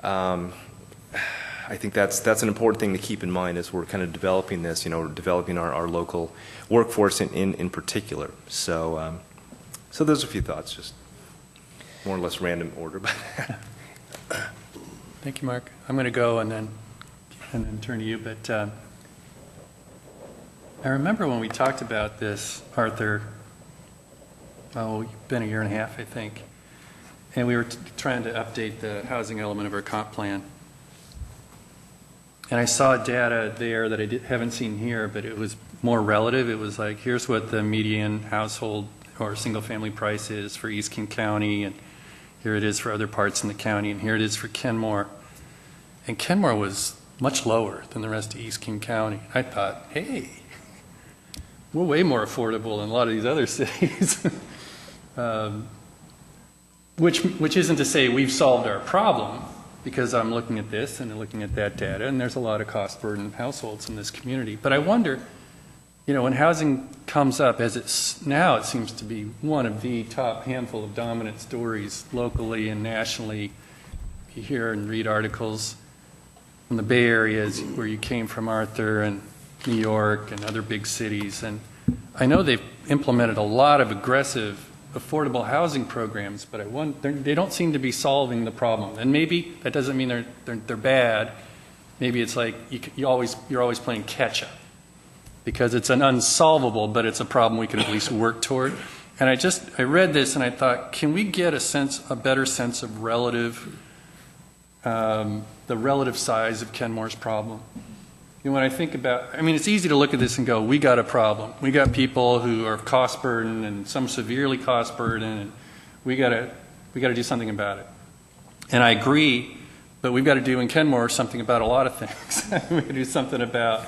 I think that's an important thing to keep in mind as we're kind of developing this, developing our local workforce in particular. So those are a few thoughts, just more or less random order. Thank you, Mark. I'm going to go and then turn to you. But I remember when we talked about this, Arthur, it's been a year and a half, I think, and we were trying to update the housing element of our comp plan. And I saw data there that I haven't seen here, but it was more relative. It was like, here's what the median household or single-family price is for East King County, and here it is for other parts in the county, and here it is for Kenmore. and Kenmore was much lower than the rest of East King County. I thought, hey, we're way more affordable than a lot of these other cities. Which isn't to say we've solved our problem, because I'm looking at this and looking at that data, and there's a lot of cost burden households in this community. But I wonder, when housing comes up, as it's now, it seems to be one of the top handful of dominant stories locally and nationally. You hear and read articles from the Bay Area, where you came from, Arthur, and New York and other big cities. And I know they've implemented a lot of aggressive affordable housing programs, but they don't seem to be solving the problem. And maybe that doesn't mean they're bad. Maybe it's like you're always playing catch up, because it's an unsolvable, but it's a problem we can at least work toward. And I read this and I thought, can we get a better sense of the relative size of Kenmore's problem? When I think about, it's easy to look at this and go, we got a problem. We got people who are cost burdened and some severely cost burdened, and we got to do something about it. And I agree, but we've got to do in Kenmore something about a lot of things. We got to do something about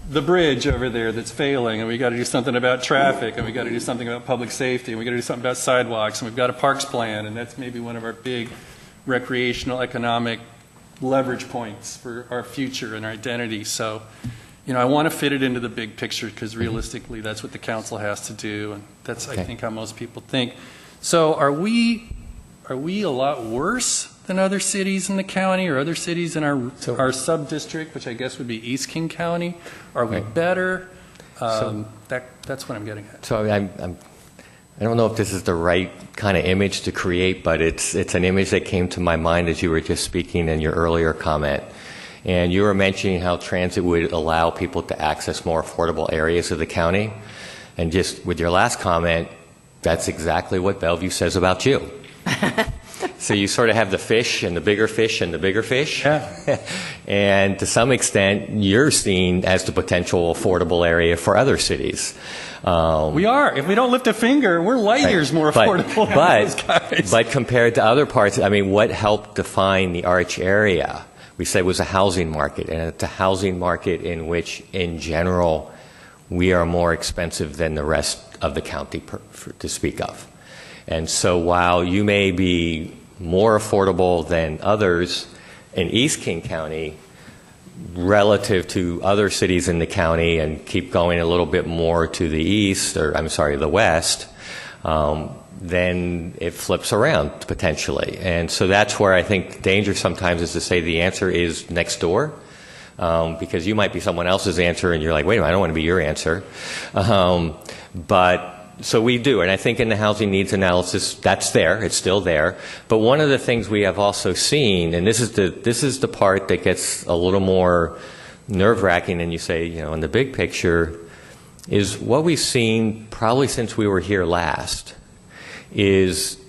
the bridge over there that's failing, and we got to do something about traffic, and we got to do something about public safety, and we got to do something about sidewalks, and we've got a parks plan, and that's maybe one of our big recreational economic leverage points for our future and our identity. So, I want to fit it into the big picture, because realistically that's what the council has to do, and that's, I think, how most people think. So are we a lot worse than other cities in the county, or other cities in our sub-district, which I guess would be East King County? Are we better? That's what I'm getting at. So I don't know if this is the right kind of image to create, but it's an image that came to my mind as you were just speaking in your earlier comment. And you were mentioning how transit would allow people to access more affordable areas of the county. And just with your last comment, that's exactly what Bellevue says about you. So you sort of have the fish and the bigger fish and the bigger fish. Yeah. And to some extent, you're seen as the potential affordable area for other cities. We are. If we don't lift a finger, we're light years more affordable than those guys. But compared to other parts, what helped define the Arch area, we said, was a housing market. And it's a housing market in which, in general, we are more expensive than the rest of the county to speak of. And so while you may be more affordable than others in East King County relative to other cities in the county, and keep going a little bit more to the east, or the west, then it flips around potentially. And so that's where I think the danger sometimes is to say the answer is next door, because you might be someone else's answer and you're like, wait a minute, I don't want to be your answer. So we do, and I think in the housing needs analysis, that's there, it's still there. But one of the things we have also seen, and this is the part that gets a little more nerve-wracking, and you say, in the big picture, is what we've seen probably since we were here last, is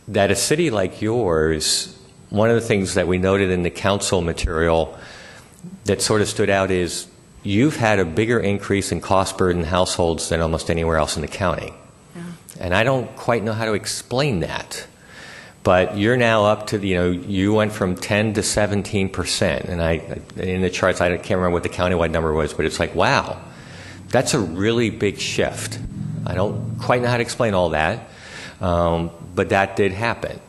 that a city like yours, one of the things that we noted in the council material that sort of stood out is you've had a bigger increase in cost burden households than almost anywhere else in the county. Yeah. And I don't quite know how to explain that. But you're now up to, you went from 10 to 17%. And in the charts, I can't remember what the countywide number was, but it's like, wow, that's a really big shift. I don't quite know how to explain all that, but that did happen.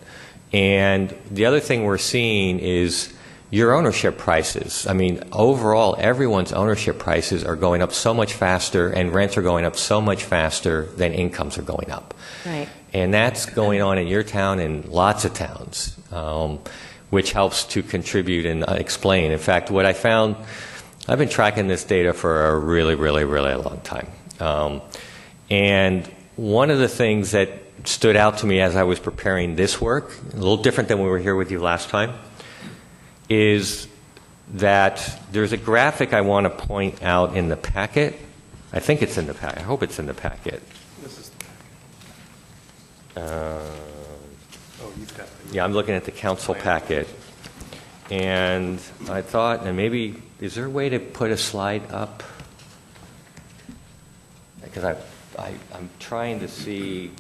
And the other thing we're seeing is your ownership prices. Overall, everyone's ownership prices are going up so much faster, and rents are going up so much faster than incomes are going up. Right. And that's going on in your town and lots of towns, which helps to contribute and explain. In fact, what I found, I've been tracking this data for a really, really, really long time. And one of the things that stood out to me as I was preparing this work, a little different than when we were here with you last time, is that there's a graphic I want to point out in the packet. I think it's in the packet. I hope it's in the packet. This is the packet. You've got it. Yeah, I'm looking at the council packet. And I thought, and maybe, is there a way to put a slide up? Because I'm trying to see.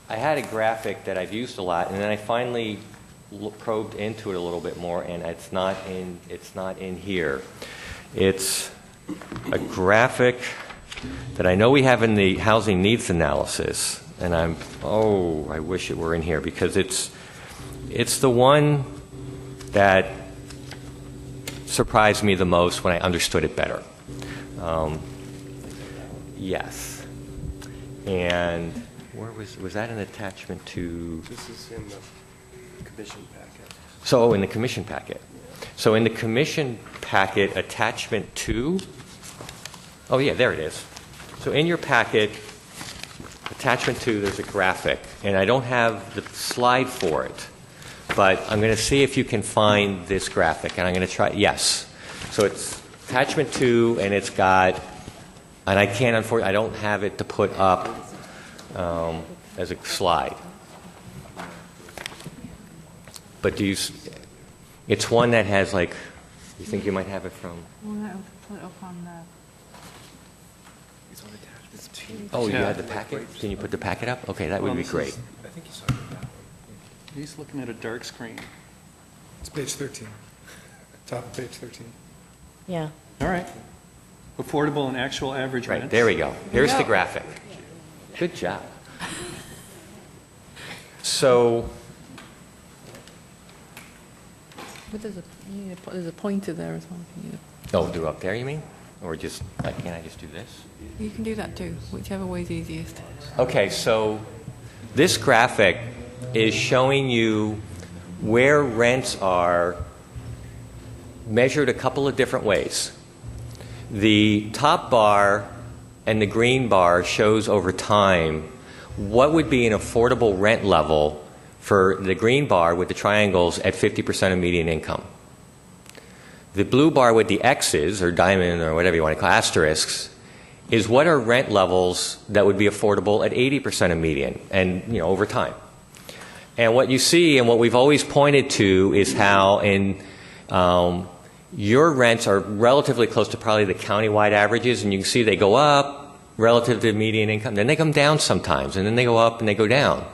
I had a graphic that I've used a lot, and then I finally probed into it a little bit more, and it's not in here. It's a graphic that I know we have in the housing needs analysis, and I wish it were in here, because it's the one that surprised me the most when I understood it better. Yes. And where was that an attachment to? This is in the commission packet. So in the commission packet. So in the commission packet, attachment 2. Oh yeah, there it is. So in your packet, attachment 2, there's a graphic, and I don't have the slide for it, but I'm going to see if you can find this graphic, and I'm going to try. Yes. So it's attachment 2, and it's got, and I can't, unfortunately, I don't have it to put up as a slide. But it's one that has, like, you think you might have it from? Oh, you had the packet? Can you put the packet up? Okay, that would be great. I think you saw it. He's looking at a dark screen. It's page 13. Top of page 13. Yeah. All right. Affordable and actual average Right, rents. there we go. Here's the graphic. Good job. So, But there's a pointer there as well. do up there, you mean? Or just, like, can't I just do this? You can do that too, whichever way is easiest. Okay, so this graphic is showing you where rents are measured a couple of different ways. The top bar and the green bar shows over time what would be an affordable rent level for the green bar with the triangles at 50% of median income. The blue bar with the X's, or diamond, or whatever you want to call asterisks, is what are rent levels that would be affordable at 80% of median, and over time. And what you see, and what we've always pointed to, is how your rents are relatively close to probably the countywide averages, and you can see they go up relative to median income, then they come down sometimes, and then they go up and they go down.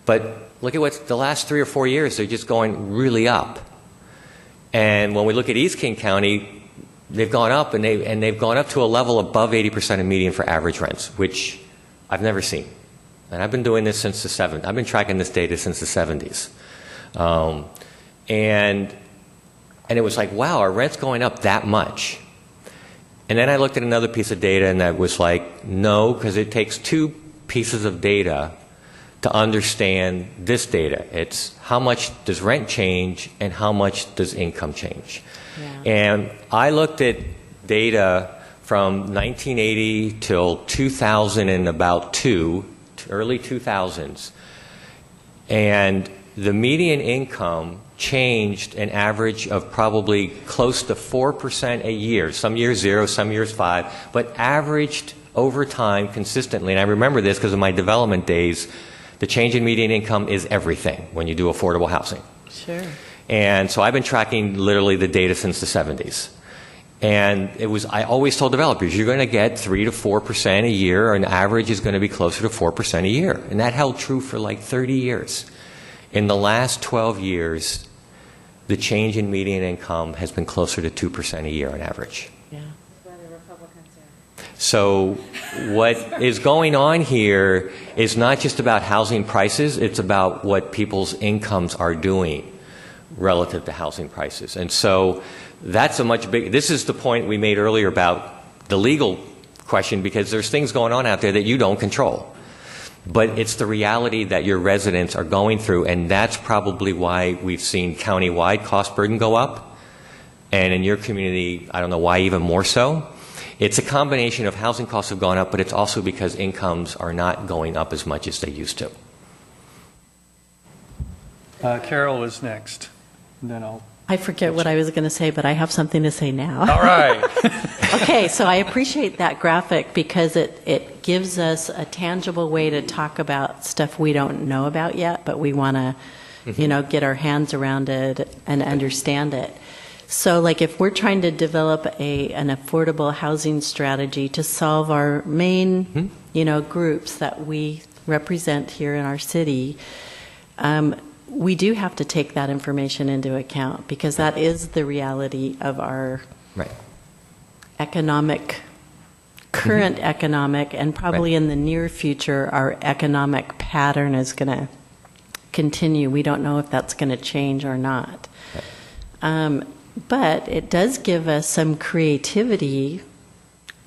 But look at what's the last 3 or 4 years, they're just going really up. And when we look at East King County, they've gone up, and they've gone up to a level above 80% of median for average rents, which I've never seen. And I've been doing this since the 70s. I've been tracking this data since the 70s. And it was like, wow, our rent's going up that much. And then I looked at another piece of data, and I was like, no, because it takes 2 pieces of data to understand this data. It's how much does rent change and how much does income change. Yeah. And I looked at data from 1980 till 2000 and about early 2000s. And the median income changed an average of probably close to 4% a year. Some years 0, some years 5, but averaged over time consistently. And I remember this because of my development days. The change in median income is everything when you do affordable housing. Sure. And so I've been tracking literally the data since the 70s. And I always told developers, you're going to get 3 to 4% a year, and average is going to be closer to 4% a year. And that held true for like 30 years. In the last 12 years, the change in median income has been closer to 2% a year on average. Yeah. So what is going on here is not just about housing prices, it's about what people's incomes are doing relative to housing prices. And so that's this is the point we made earlier about the legal question, because there's things going on out there that you don't control. But it's the reality that your residents are going through, and that's probably why we've seen countywide cost burden go up. And in your community, I don't know why even more so. It's a combination of housing costs have gone up, but it's also because incomes are not going up as much as they used to. Carol is next. And then I forget what I was going to say, but I have something to say now. All right. Okay, so I appreciate that graphic because it gives us a tangible way to talk about stuff we don't know about yet, but we want to, get our hands around it and understand it. So, like, if we're trying to develop an affordable housing strategy to solve our main, groups that we represent here in our city, we do have to take that information into account because that is the reality of our Right. current economic, and probably in the near future, our economic pattern is going to continue. We don't know if that's going to change or not. But it does give us some creativity,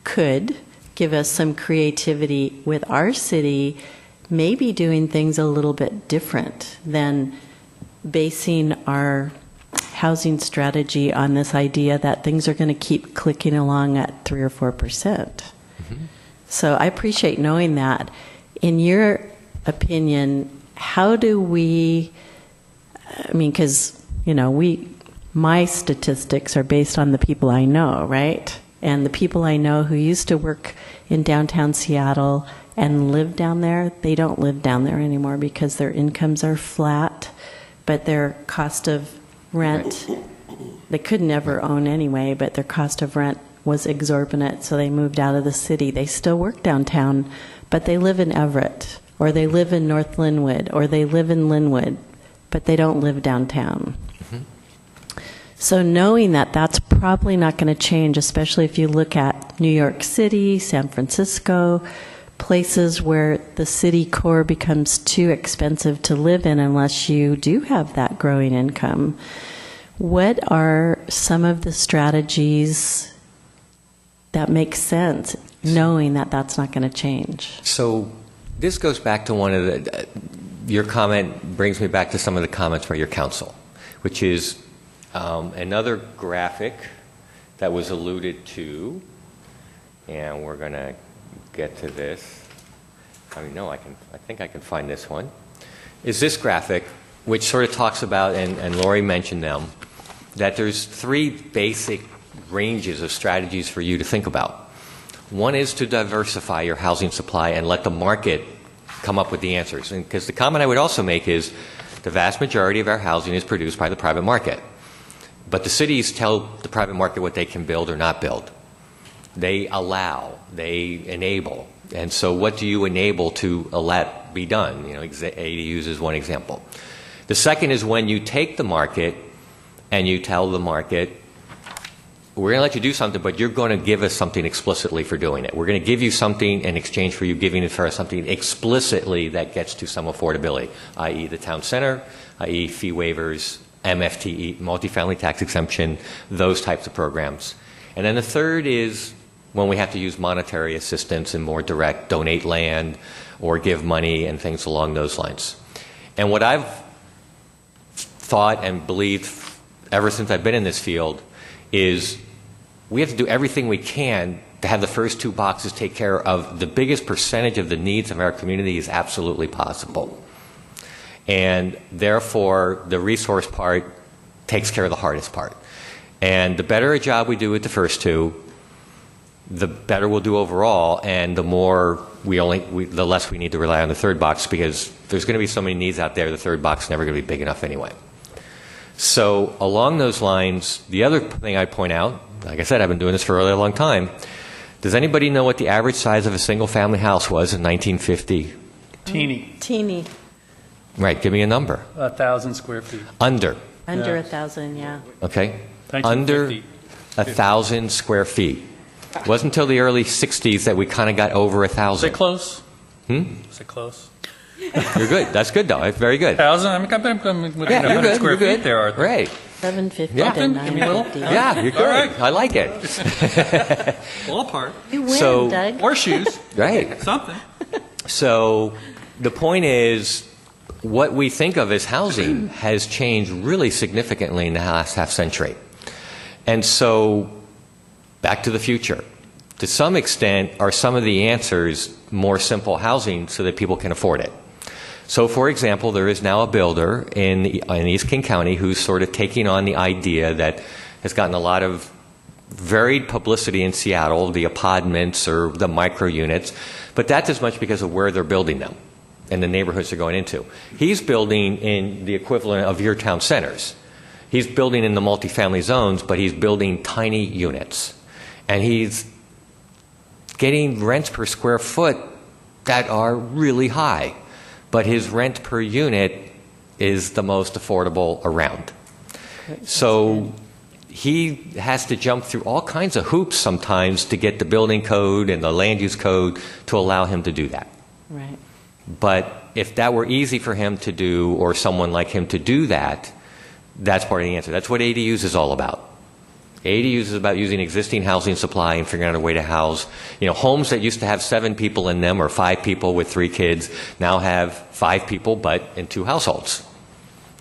could give us some creativity with our city, maybe doing things a little bit different than basing our housing strategy on this idea that things are going to keep clicking along at 3 or 4%. So I appreciate knowing that. In your opinion, how do we, I mean, because, you know, my statistics are based on the people I know, right? And the people I know who used to work in downtown Seattle and live down there, they don't live down there anymore because their incomes are flat, but their cost of rent, they could never own anyway, but their cost of rent was exorbitant, so they moved out of the city. They still work downtown, but they live in Everett, or they live in North Linwood, or they live in Linwood, but they don't live downtown. So knowing that that's probably not going to change, especially if you look at New York City, San Francisco, places where the city core becomes too expensive to live in unless you do have that growing income. What are some of the strategies that make sense, knowing that that's not going to change? So this goes back to one of the, your comment brings me back to some of the comments by your council, which is another graphic that was alluded to, and we're going to get to this. I think I can find this one. Is this graphic, which sort of talks about, and Lori mentioned them, that there's 3 basic ranges of strategies for you to think about. One is to diversify your housing supply and let the market come up with the answers. And because the comment I would also make is the vast majority of our housing is produced by the private market. But the cities tell the private market what they can build or not build. They allow, they enable. And so what do you enable to let be done? You know, ADUs is one example. The second is when you take the market and you tell the market, we're going to let you do something, but you're going to give us something explicitly for doing it. We're going to give you something in exchange for you giving it for us something explicitly that gets to some affordability, i.e. the town center, i.e. fee waivers, MFTE, multifamily tax exemption, those types of programs. And then the third is when we have to use monetary assistance and more direct, donate land or give money and things along those lines. And what I've thought and believed ever since I've been in this field is we have to do everything we can to have the first 2 boxes take care of the biggest percentage of the needs of our community is absolutely possible. And therefore, the resource part takes care of the hardest part. And the better a job we do with the first 2, the better we'll do overall, and the more the less we need to rely on the third box, because there's going to be so many needs out there, the third box is never going to be big enough anyway. So along those lines, the other thing I point out, like I said, I've been doing this for a really long time. Does anybody know what the average size of a single-family house was in 1950? Teeny. Right, give me a number. 1,000 square feet. Under. Under Yeah. 1,000, yeah. Okay? 1950. Under 1,000 square feet. It wasn't until the early 60s that we kind of got over 1,000. Is it close? Hmm? Is it close? You're good. That's good, though. It's very good. 1,000? I'm within Yeah, you're 100 good. square You're good. feet there, Arthur. Right. 750 Yeah. to Give me a little. 950. Yeah, you're good. All right. I like it. Ballpark. You win, So- Doug. Horseshoes. Right. Something. So the point is, what we think of as housing has changed really significantly in the last half century. And so, back to the future. To some extent, are some of the answers more simple housing so that people can afford it? So, for example, there is now a builder in East King County who's sort of taking on the idea that has gotten a lot of varied publicity in Seattle, the apartments or the micro units, but that's as much because of where they're building them and the neighborhoods they're going into. He's building in the equivalent of your town centers. He's building in the multifamily zones, but he's building tiny units. And he's getting rents per square foot that are really high. But his rent per unit is the most affordable around. So he has to jump through all kinds of hoops sometimes to get the building code and the land use code to allow him to do that. Right. But if that were easy for him to do, or someone like him to do that, that's part of the answer. That's what ADUs is all about. ADUs is about using existing housing supply and figuring out a way to house, homes that used to have 7 people in them or 5 people with 3 kids now have 5 people but in 2 households.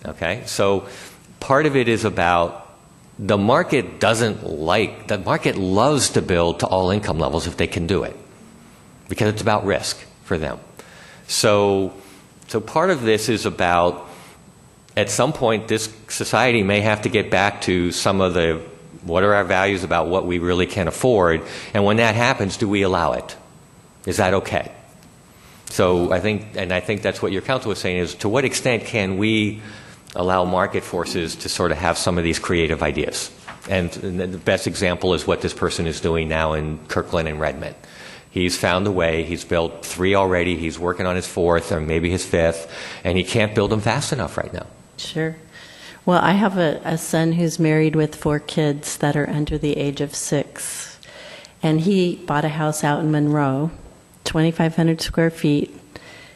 Okay? So part of it is about the market loves to build to all income levels if they can do it, because it's about risk for them. So part of this is about, at some point, this society may have to get back to some of the, what are our values about what we really can afford, and when that happens, do we allow it? Is that okay? So I think that's what your counsel was saying, is to what extent can we allow market forces to sort of have some of these creative ideas? And the best example is what this person is doing now in Kirkland and Redmond. He's found a way. He's built 3 already. He's working on his 4th or maybe his 5th, and he can't build them fast enough right now. Sure. Well, I have a son who's married with 4 kids that are under the age of 6. And he bought a house out in Monroe, 2,500 square feet.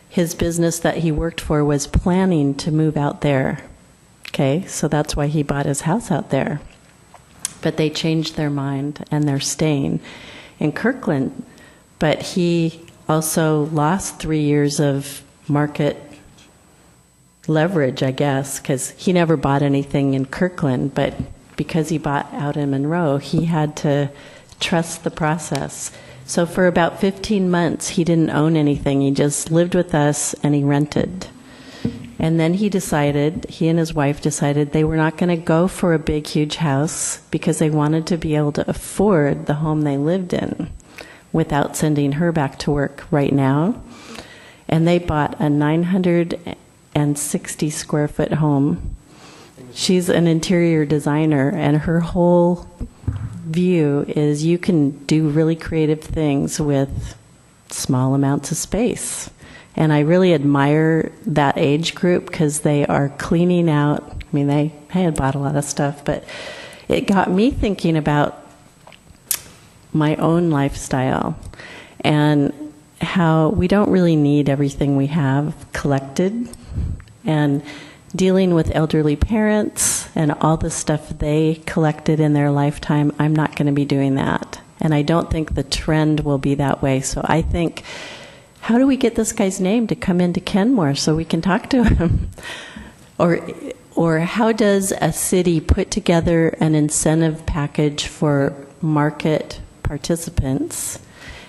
His business that he worked for was planning to move out there. Okay, so that's why he bought his house out there. But they changed their mind and they're staying in Kirkland. But he also lost 3 years of market leverage, I guess, because he never bought anything in Kirkland, but because he bought out in Monroe, he had to trust the process. So for about 15 months, he didn't own anything. He just lived with us and he rented. And then he and his wife decided they were not going to go for a big, huge house because they wanted to be able to afford the home they lived in without sending her back to work right now. And they bought a 960 square foot home. She's an interior designer, and her whole view is you can do really creative things with small amounts of space. And I really admire that age group because they are cleaning out. I mean, they had bought a lot of stuff, but it got me thinking about my own lifestyle and how we don't really need everything we have collected, and dealing with elderly parents and all the stuff they collected in their lifetime. I'm not going to be doing that, and I don't think the trend will be that way. So I think, how do we get this guy's name to come into Kenmore so we can talk to him? Or how does a city put together an incentive package for market participants?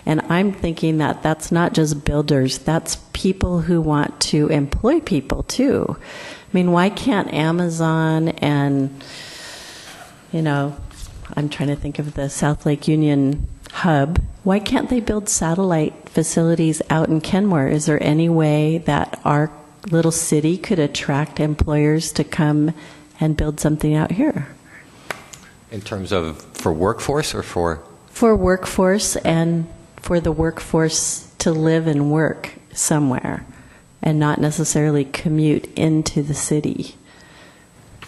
And I'm thinking that that's not just builders, that's people who want to employ people too. I mean, why can't Amazon and, I'm trying to think of the South Lake Union hub, why can't they build satellite facilities out in Kenmore? Is there any way that our little city could attract employers to come and build something out here? In terms of for workforce or for? For workforce, and for the workforce to live and work somewhere and not necessarily commute into the city. I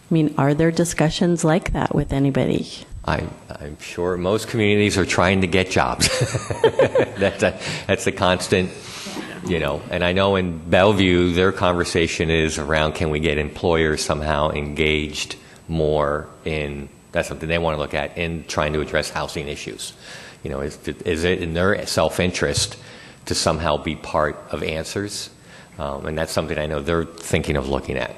mean, are there discussions like that with anybody? I'm sure most communities are trying to get jobs. That's a constant, and I know in Bellevue, their conversation is around, can we get employers somehow engaged more in, that's something they want to look at, in trying to address housing issues. Is it in their self-interest to somehow be part of answers? And that's something I know they're thinking of looking at.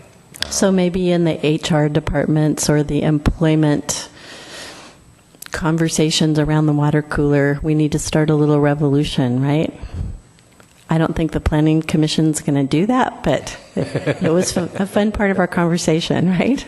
So maybe in the HR departments or the employment conversations around the water cooler, we need to start a little revolution, right? I don't think the Planning Commission's going to do that, but it was a fun part of our conversation, right?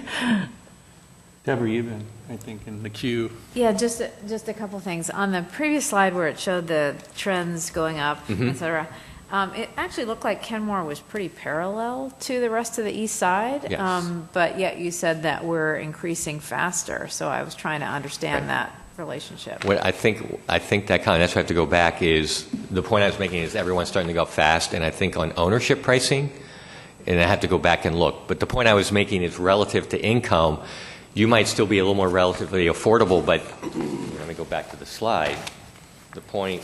Deborah, you've been, I think, in the queue. Yeah, just a couple things. On the previous slide where it showed the trends going up, et cetera, it actually looked like Kenmore was pretty parallel to the rest of the east side. Yes. But yet you said that we're increasing faster. So I was trying to understand that relationship. What I think that kind of, that's why I have to go back, is the point I was making is everyone's starting to go fast, and I think on ownership pricing, and I have to go back and look. But the point I was making is relative to income, you might still be a little more relatively affordable, but let me go back to the slide. The point,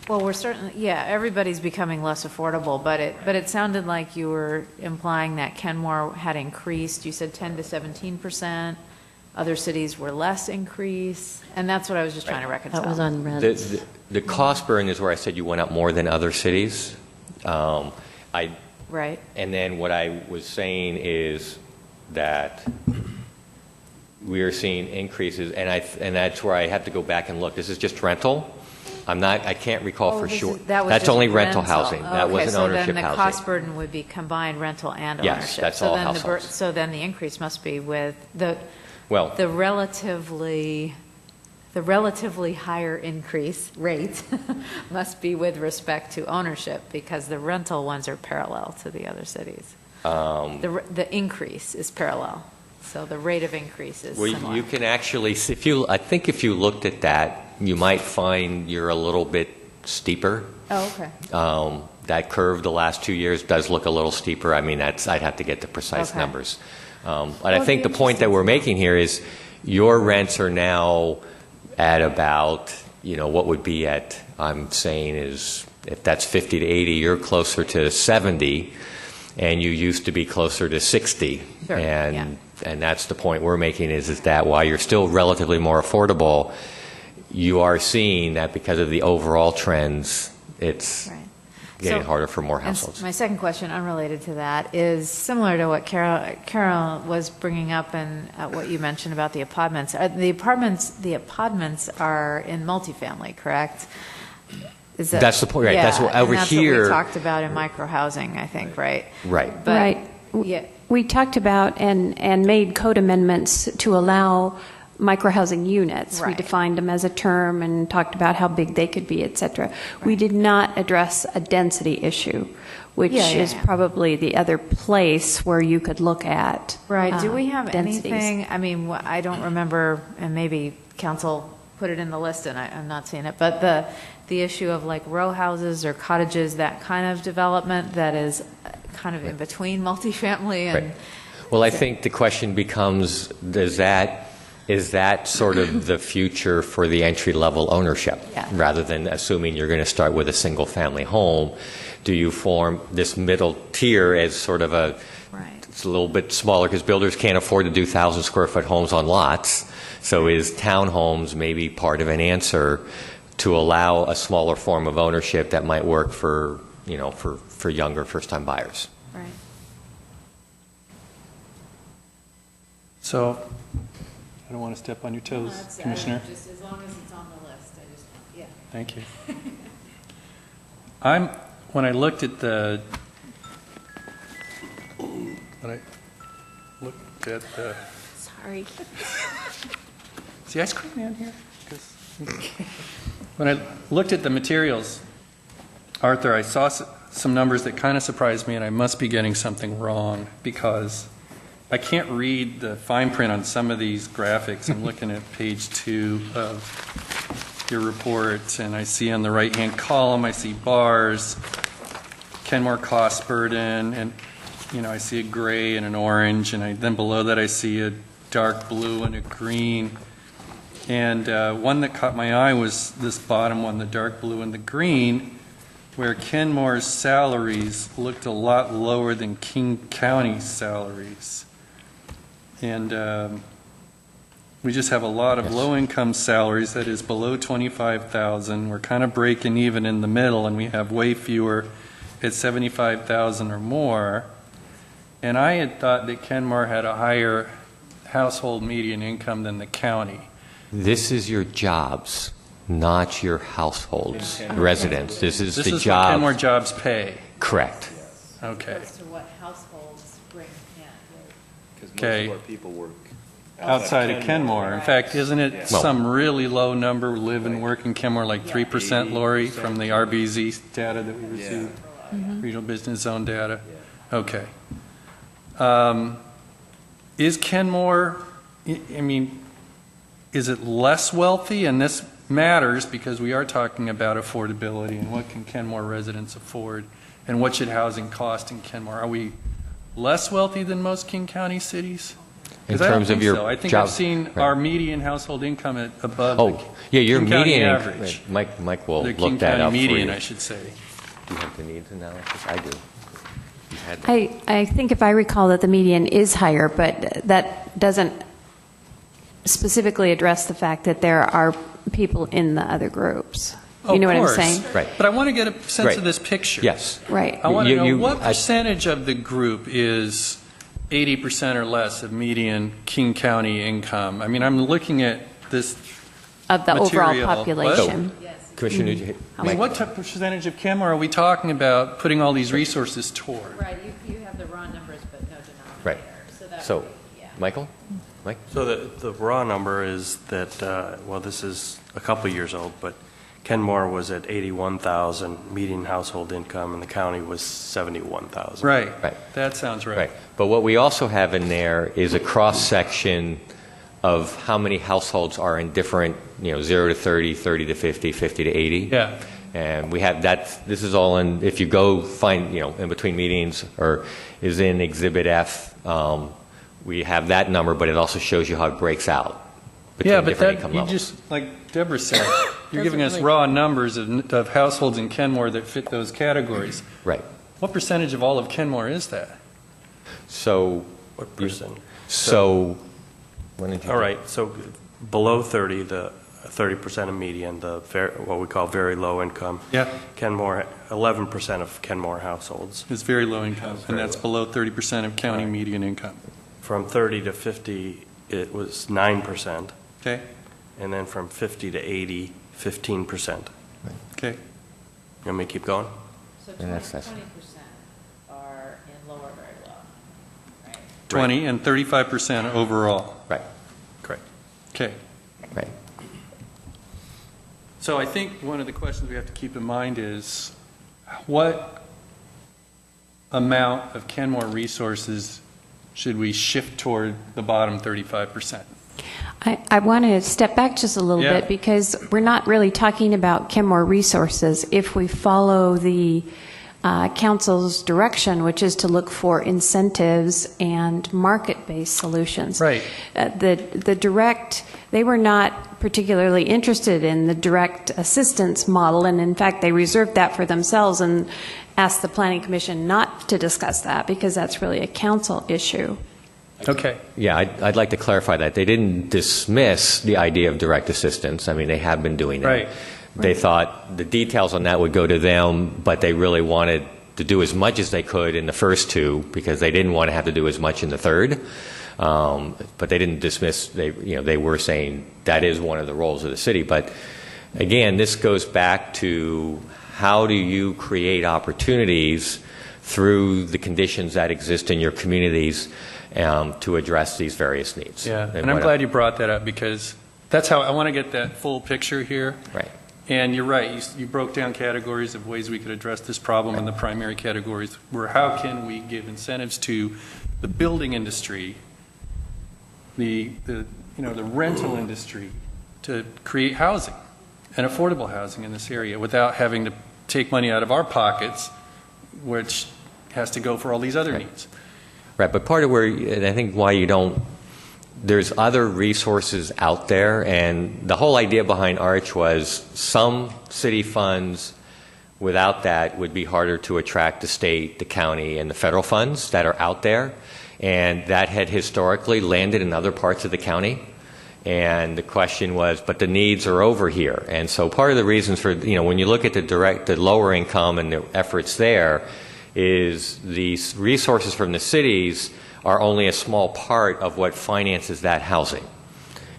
Well, we're certainly, yeah, everybody's becoming less affordable, but it sounded like you were implying that Kenmore had increased. You said 10 to 17%. Other cities were less increase, and that's what I was just trying to reconcile. That was on rents. the cost burden is where I said you went up more than other cities. Right. And then what I was saying is that we are seeing increases, and that's where I have to go back and look. This is just rental. I can't recall for sure. That's just only rental housing. That wasn't ownership So then the housing. cost burden would be combined rental and Yes, ownership. that's all households. So then the increase must be with the Well, relatively higher increase rate must be with respect to ownership, because the rental ones are parallel to the other cities. The increase is parallel, so the rate of increase is well, similar. you can actually, I think if you looked at that, you might find you're a little bit steeper. Oh, okay. That curve the last 2 years does look a little steeper. I mean, I'd have to get the precise Okay. numbers. But I think the point that we're making here is your rents are now at about, what would be at, I'm saying is, if that's 50 to 80, you're closer to 70, and you used to be closer to 60. Sure, yeah. And that's the point we're making is that while you're still relatively more affordable, you are seeing that because of the overall trends, it's Right. getting So- harder for more And households. my second question, unrelated to that, is similar to what Carol was bringing up and what you mentioned about the apartments. The apartments are in multifamily, correct? Is that- That's the point, right. Yeah, That's what- over and that's here- what we talked about in microhousing, I think, right? Right. But- Right. Yeah. We talked about and made code amendments to allow microhousing units. We Right. defined them as a term and talked about how big they could be, et cetera. We did not address a density issue, which Yeah, yeah, is yeah. probably the other place where you could look at Right. Do we have densities. anything, I mean, I don't remember, and maybe council put it in the list and I'm not seeing it, but the issue of like row houses or cottages, that kind of development that is kind of in between multifamily and. Right. Well, I think the question becomes, is that sort of the future for the entry-level ownership? Yeah. Rather than assuming you're going to start with a single-family home, do you form this middle tier as sort of Right. it's a little bit smaller because builders can't afford to do 1,000-square-foot homes on lots. So is townhomes maybe part of an answer to allow a smaller form of ownership that might work for younger first-time buyers? Right. So, I don't want to step on your toes, Commissioner. Just as long as it's on the list, yeah. Thank you. When I looked at the Sorry. is the ice cream man here? 'Cause- When I looked at the materials, Arthur, I saw some numbers that kind of surprised me, and I must be getting something wrong because I can't read the fine print on some of these graphics. I'm looking at page 2 of your report, and I see on the right-hand column, I see bars, Kenmore cost burden, and, I see a gray and an orange, and then below that I see a dark blue and a green. And one that caught my eye was this bottom one, the dark blue and the green, where Kenmore's salaries looked a lot lower than King County's salaries. And we just have a lot of low-income salaries, that is below $25,000. We're kind of breaking even in the middle, and we have way fewer at $75,000 or more. And I had thought that Kenmore had a higher household median income than the county. This is your jobs, not your households, residents. This is This the is what Kenmore job. jobs pay. Correct. Okay. To what households bring, Because Okay. most of our people work Outside of Kenmore. In fact, isn't it Well- some really low number live and work in Kenmore, like 3%, Lori, from the RBZ data that we received? Regional Business Zone data? Okay. Is Kenmore, is it less wealthy? And this matters because we are talking about affordability and what can Kenmore residents afford? And what should housing cost in Kenmore? less wealthy than most King County cities? In 'Cause I don't terms of think your so. I think job- I've seen right. our median household income at above Oh, yeah, your King County median, average. Mike will The look King that County up for you. median, I should say. Do you have the needs analysis? I do. You had that. I think if I recall that the median is higher, but that doesn't specifically address the fact that there are people in the other groups. You know what I'm saying? Right. But I want to get a sense Right. of this picture. Yes. Right. I want to know You- what I- percentage of the group is 80% or less of median King County income. I mean, I'm looking at this. Of the overall Material. population. Commissioner, did you hit- I mean, what type of percentage of Kenmore are we talking about putting all these resources toward? Right, you have the raw numbers, but no denominator. Right. So that So, would be, yeah. Michael? Mike? So the raw number is that, well, this is a couple years old, but Kenmore was at 81,000 median household income, and the county was 71,000. Right. Right. That sounds right. Right. But what we also have in there is a cross-section of how many households are in different, 0 to 30, 30 to 50, 50 to 80. Yeah. And we have that, this is all in, if you go find, in between meetings, or is in Exhibit F, we have that number, but it also shows you how it breaks out between Yeah, but different that, income you levels. just, like Deborah said, you're giving us raw numbers of households in Kenmore that fit those categories. Right. What percentage of all of Kenmore is that? So, What percent? why don't you All right, so below 30, the 30% of median, what we call very low income. Yeah. Kenmore, 11% of Kenmore households. It's very low income, and that's below 30% of county median income. From 30 to 50, it was 9%, Okay? and then from 50 to 80, 15%. Okay. You want me to keep going? So And that's- 20% are in low or very low, right? 20 and 35% overall. Right, Correct. Okay. right. So I think one of the questions we have to keep in mind is what amount of Kenmore resources should we shift toward the bottom 35%? I want to step back just a little Yeah. bit because we're not really talking about Kenmore resources if we follow the council's direction, which is to look for incentives and market-based solutions. Right. The direct, they were not particularly interested in the direct assistance model, and in fact, they reserved that for themselves and asked the Planning Commission not to discuss that because that's really a council issue. Okay. Yeah, I'd like to clarify that. They didn't dismiss the idea of direct assistance. I mean, they have been doing that. Right. They thought the details on that would go to them, but they really wanted to do as much as they could in the first two because they didn't want to have to do as much in the third. But they didn't dismiss. They were saying that is one of the roles of the city. But again, this goes back to how do you create opportunities through the conditions that exist in your communities to address these various needs. Yeah, and I'm glad you brought that up because that's how I want to get that full picture here. Right. And you're right, you broke down categories of ways we could address this problem, and the primary categories were how can we give incentives to the building industry, the rental industry, to create housing and affordable housing in this area without having to take money out of our pockets, which has to go for all these other needs. Right, but part of where, and I think why you don't, there's other resources out there, and the whole idea behind Arch was some city funds without that would be harder to attract the state, the county, and the federal funds that are out there, and that had historically landed in other parts of the county. And the question was, but the needs are over here. And so part of the reasons for, when you look at the lower income and the efforts there, is these resources from the cities are only a small part of what finances that housing.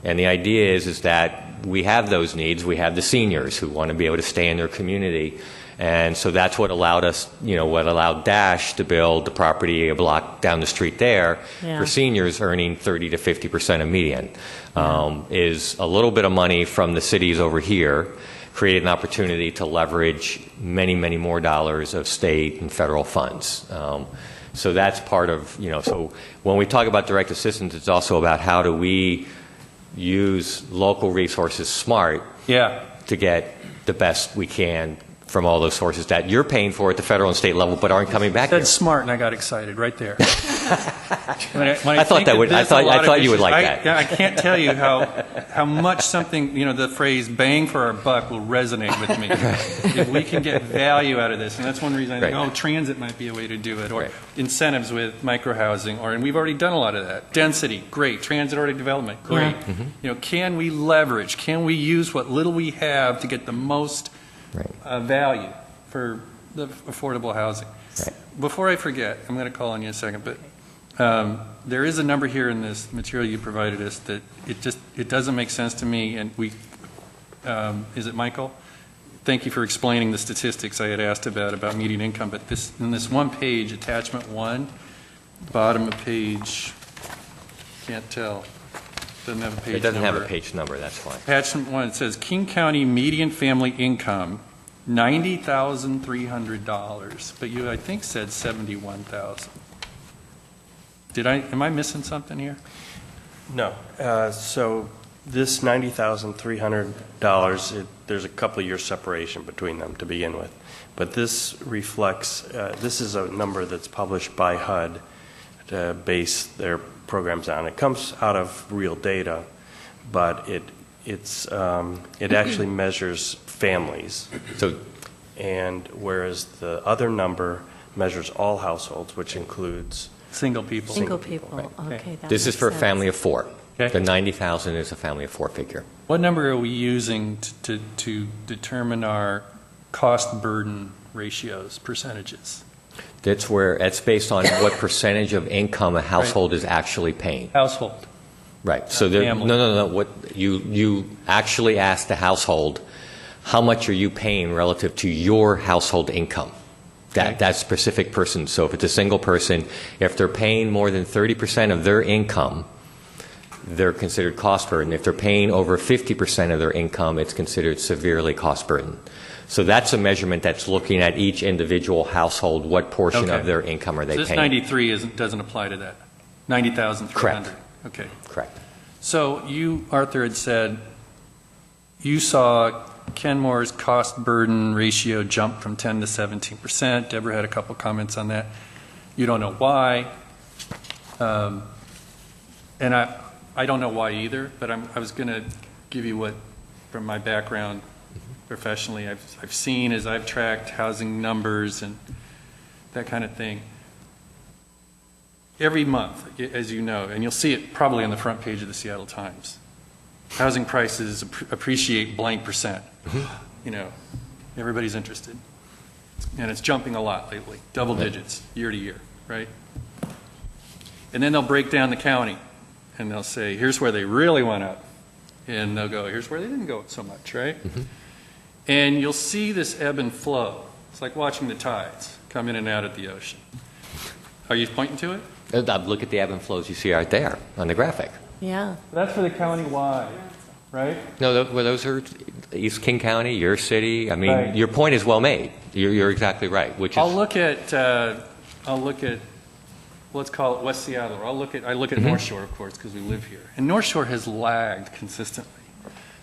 And the idea is that we have those needs. We have the seniors who want to be able to stay in their community. And so that's what allowed us, what allowed Dash to build the property a block down the street there for seniors earning 30 to 50% of median. Is a little bit of money from the cities over here, created an opportunity to leverage many, many more dollars of state and federal funds. So that's part of, so when we talk about direct assistance, it's also about how do we use local resources smart Yeah. to get the best we can from all those sources that you're paying for at the federal and state level, but aren't coming back here. That's smart, and I got excited right there. I thought you would like that. I can't tell you how much something, the phrase "bang for our buck" will resonate with me. If we can get value out of this, and that's one reason I think, Right. transit might be a way to do it, or Right. incentives with microhousing, and we've already done a lot of that. Density, great. Transit-oriented development, great. Can we leverage? Can we use what little we have to get the most value for the affordable housing? Right. Before I forget, I'm going to call on you in a second, but there is a number here in this material you provided us that it doesn't make sense to me, and is it Michael? Thank you for explaining the statistics I had asked about median income, but in this one page, attachment 1, bottom of page, can't tell, doesn't have a page number. It doesn't have a page number, that's fine. Attachment 1, it says King County median family income, $90,300, but you, I think, said $71,000. Am I missing something here? No. So this $90,300, there's a couple of years separation between them to begin with. But this reflects, this is a number that's published by HUD to base their programs on. It comes out of real data, but it actually measures families. And whereas the other number measures all households, which includes Single people. Single people, okay. that This is makes for a sense. family of 4. Okay. The 90,000 is a family of 4 figure. What number are we using to determine our cost burden ratios, percentages? That's based on what percentage of income a household is actually paying. Household. Right. So family. no. What you actually ask the household, how much are you paying relative to your household income? That specific person. So if it's a single person, if they're paying more than 30% of their income, they're considered cost burden. If they're paying over 50% of their income, it's considered severely cost burden. So that's a measurement that's looking at each individual household, what portion of their income are they So this paying. 93 doesn't apply to that? 90,300? Correct. Okay. Correct. So you, Arthur, had said you saw Kenmore's cost burden ratio jump from 10 to 17%. Deborah had a couple comments on that. You don't know why. And I don't know why either, but I was going to give you what, from my background professionally, I've seen as I've tracked housing numbers and that kind of thing. Every month, as you know, and you'll see it probably on the front page of the Seattle Times, housing prices appreciate blank percent. Everybody's interested. And it's jumping a lot lately, double digits, year to year, right? And then they'll break down the county, and they'll say, here's where they really went up. And they'll go, here's where they didn't go so much, right? And you'll see this ebb and flow. It's like watching the tides come in and out of the ocean. Are you pointing to it? Look at the ebb and flows you see right there on the graphic. Yeah. That's for the county-wide, right? No, those are East King County, your city. I mean, Right. your point is well made. You're exactly right. I'll look at, let's call it West Seattle. Or I look at North Shore, of course, because we live here. And North Shore has lagged consistently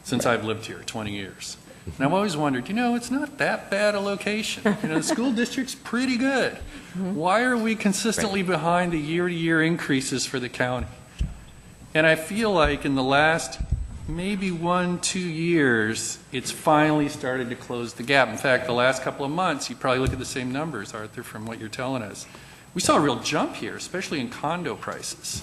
since I've lived here 20 years. And I've always wondered, it's not that bad a location. The school district's pretty good. Why are we consistently behind the year-to-year increases for the county? And I feel like in the last maybe 1-2 years, it's finally started to close the gap. In fact, the last couple of months, you probably look at the same numbers, Arthur, from what you're telling us. We saw a real jump here, especially in condo prices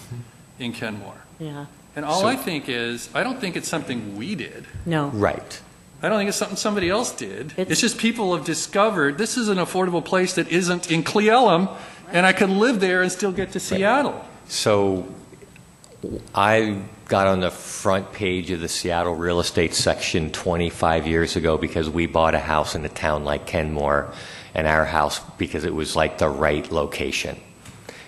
in Kenmore. Yeah. And all I think is, I don't think it's something we did. No. Right. I don't think it's something somebody else did. It's just people have discovered this is an affordable place that isn't in Cle Elum, and I could live there and still get to Seattle. So I got on the front page of the Seattle real estate section 25 years ago because we bought a house in a town like Kenmore, and our house because it was like the right location.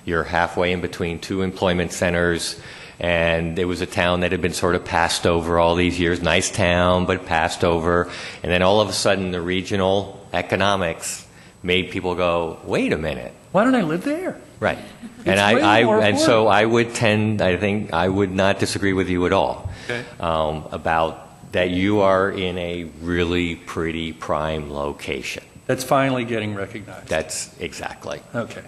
You're halfway in between 2 employment centers, and it was a town that had been sort of passed over all these years. Nice town, but passed over. And then all of a sudden, the regional economics made people go, wait a minute. Why don't I live there? Right. It's And way more so affordable. I think I would not disagree with you at all Okay. about that you are in a really pretty prime location. That's finally getting recognized. That's exactly. Okay.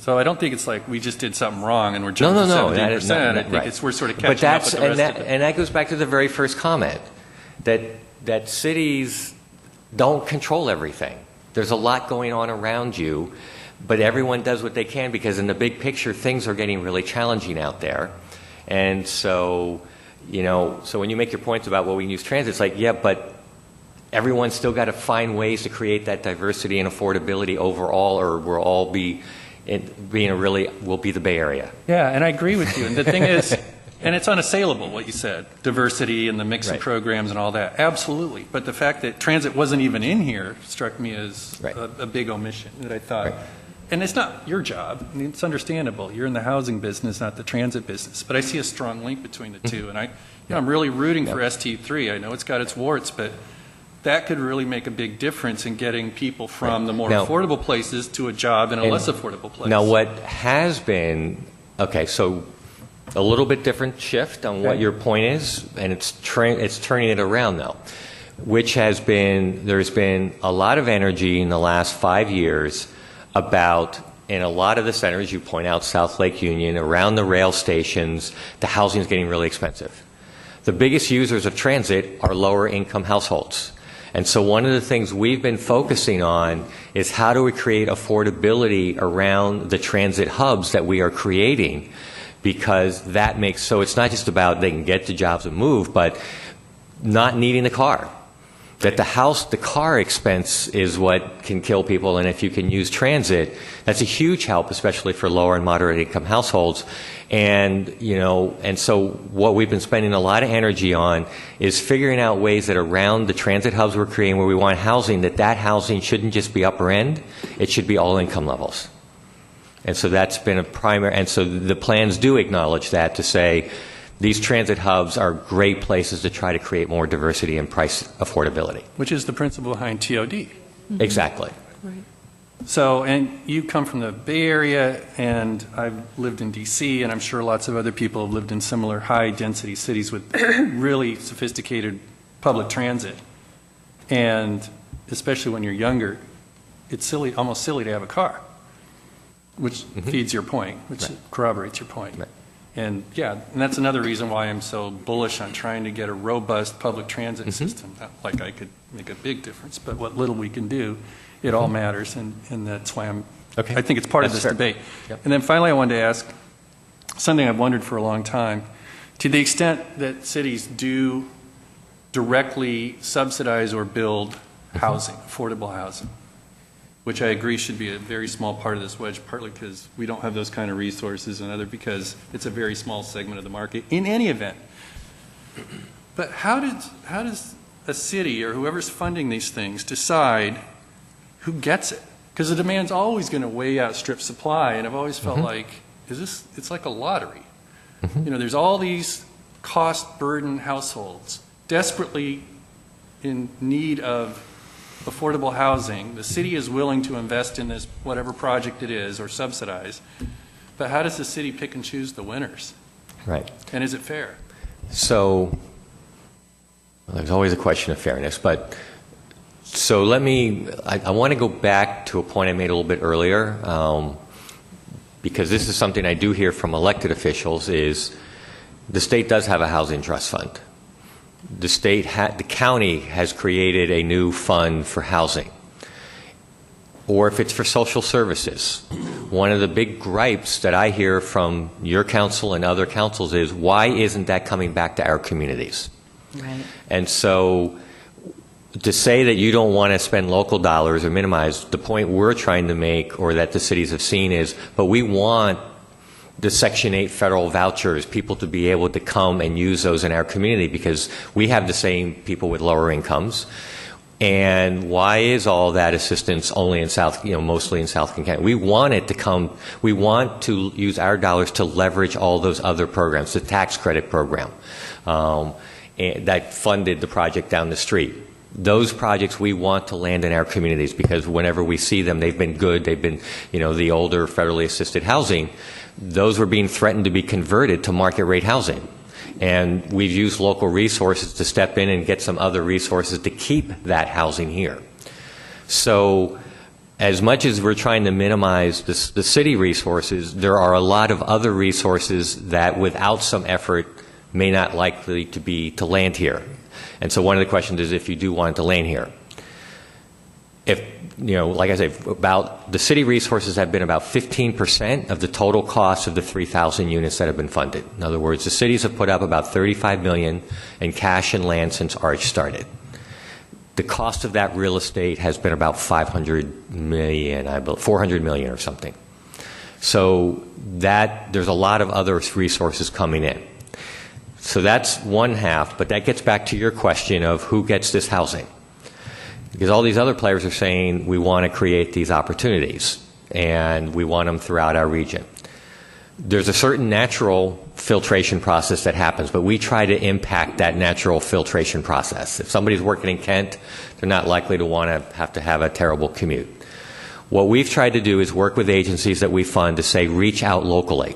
So I don't think it's like we just did something wrong and we're No, jumping no, no. to 17%. I think Right. it's we're sort of But catching up that's with the rest of it. and that goes back to the very first comment that cities don't control everything. There's a lot going on around you, but everyone does what they can because in the big picture, things are getting really challenging out there. And so, so when you make your points about, well, we can use transit, it's like, yeah, but everyone's still got to find ways to create that diversity and affordability overall, or we'll all be we'll be the Bay Area. Yeah, and I agree with you. And the thing is, and it's unassailable what you said, diversity and the mix of programs and all that. Absolutely. But the fact that transit wasn't even in here struck me as a big omission that I thought. And it's not your job. I mean, it's understandable. You're in the housing business, not the transit business. But I see a strong link between the two. And I'm really rooting for ST3. I know it's got its warts, but that could really make a big difference in getting people from the more affordable places to a job in a less affordable place. Now, what has been, so a little bit different shift on what your point is, and it's turning it around, though, which has been, there's been a lot of energy in the last 5 years about, in a lot of the centers, you point out South Lake Union, around the rail stations, the housing is getting really expensive. The biggest users of transit are lower income households. And so one of the things we've been focusing on is how do we create affordability around the transit hubs that we are creating, because that makes, so it's not just about they can get to jobs and move, but not needing the car. That the car expense is what can kill people, and if you can use transit, that's a huge help, especially for lower and moderate income households. And, and so what we've been spending a lot of energy on is figuring out ways that around the transit hubs we're creating where we want housing, that housing shouldn't just be upper end, it should be all income levels. And so that's been a primary, and so the plans do acknowledge that, to say these transit hubs are great places to try to create more diversity and price affordability. Which is the principle behind TOD. Exactly. Right. So, and you come from the Bay Area, and I've lived in D.C., and I'm sure lots of other people have lived in similar high-density cities with really sophisticated public transit. And especially when you're younger, it's silly, almost silly to have a car, which feeds your point, which corroborates your point. Right. And yeah, and that's another reason why I'm so bullish on trying to get a robust public transit system. Not like I could make a big difference, but what little we can do, it all matters, and that's why I think it's part of this debate. Yep. And then finally I wanted to ask something I've wondered for a long time. To the extent that cities do directly subsidize or build housing, affordable housing, which I agree should be a very small part of this wedge, partly because we don't have those kind of resources, and other because it's a very small segment of the market in any event. But how does a city or whoever's funding these things decide who gets it? Because the demand's always going to way outstrip supply, and I've always felt like, it's like a lottery. There's all these cost-burdened households desperately in need of affordable housing. The city is willing to invest in this, whatever project it is, or subsidize. But how does the city pick and choose the winners? Right. And is it fair? So there's always a question of fairness, but so I want to go back to a point I made a little bit earlier, because this is something I do hear from elected officials, is the state does have a housing trust fund. The county has created a new fund for housing. Or if it's for social services, one of the big gripes that I hear from your council and other councils is, why isn't that coming back to our communities? Right. And so to say that you don't want to spend local dollars or minimize, the point we're trying to make, or that the cities have seen, is, but we want the Section 8 federal vouchers, people to be able to come and use those in our community, because we have the same people with lower incomes. And why is all that assistance only in mostly in South King County? We want it to come, we want to use our dollars to leverage all those other programs, the tax credit program that funded the project down the street. Those projects we want to land in our communities, because whenever we see them, they've been good. They've been, the older federally assisted housing. Those were being threatened to be converted to market rate housing. And we've used local resources to step in and get some other resources to keep that housing here. So as much as we're trying to minimize the city resources, there are a lot of other resources that without some effort may not likely to land here. And so one of the questions is if you do want it to land here. If, like I say, about the city resources have been about 15% of the total cost of the 3,000 units that have been funded. In other words, the cities have put up about $35 million in cash and land since ARCH started. The cost of that real estate has been about $500 million, I believe, $400 million or something. So there's a lot of other resources coming in. So that's one half, but that gets back to your question of who gets this housing. Because all these other players are saying we want to create these opportunities and we want them throughout our region. There's a certain natural filtration process that happens, but we try to impact that natural filtration process. If somebody's working in Kent, they're not likely to want to have a terrible commute. What we've tried to do is work with agencies that we fund to say reach out locally.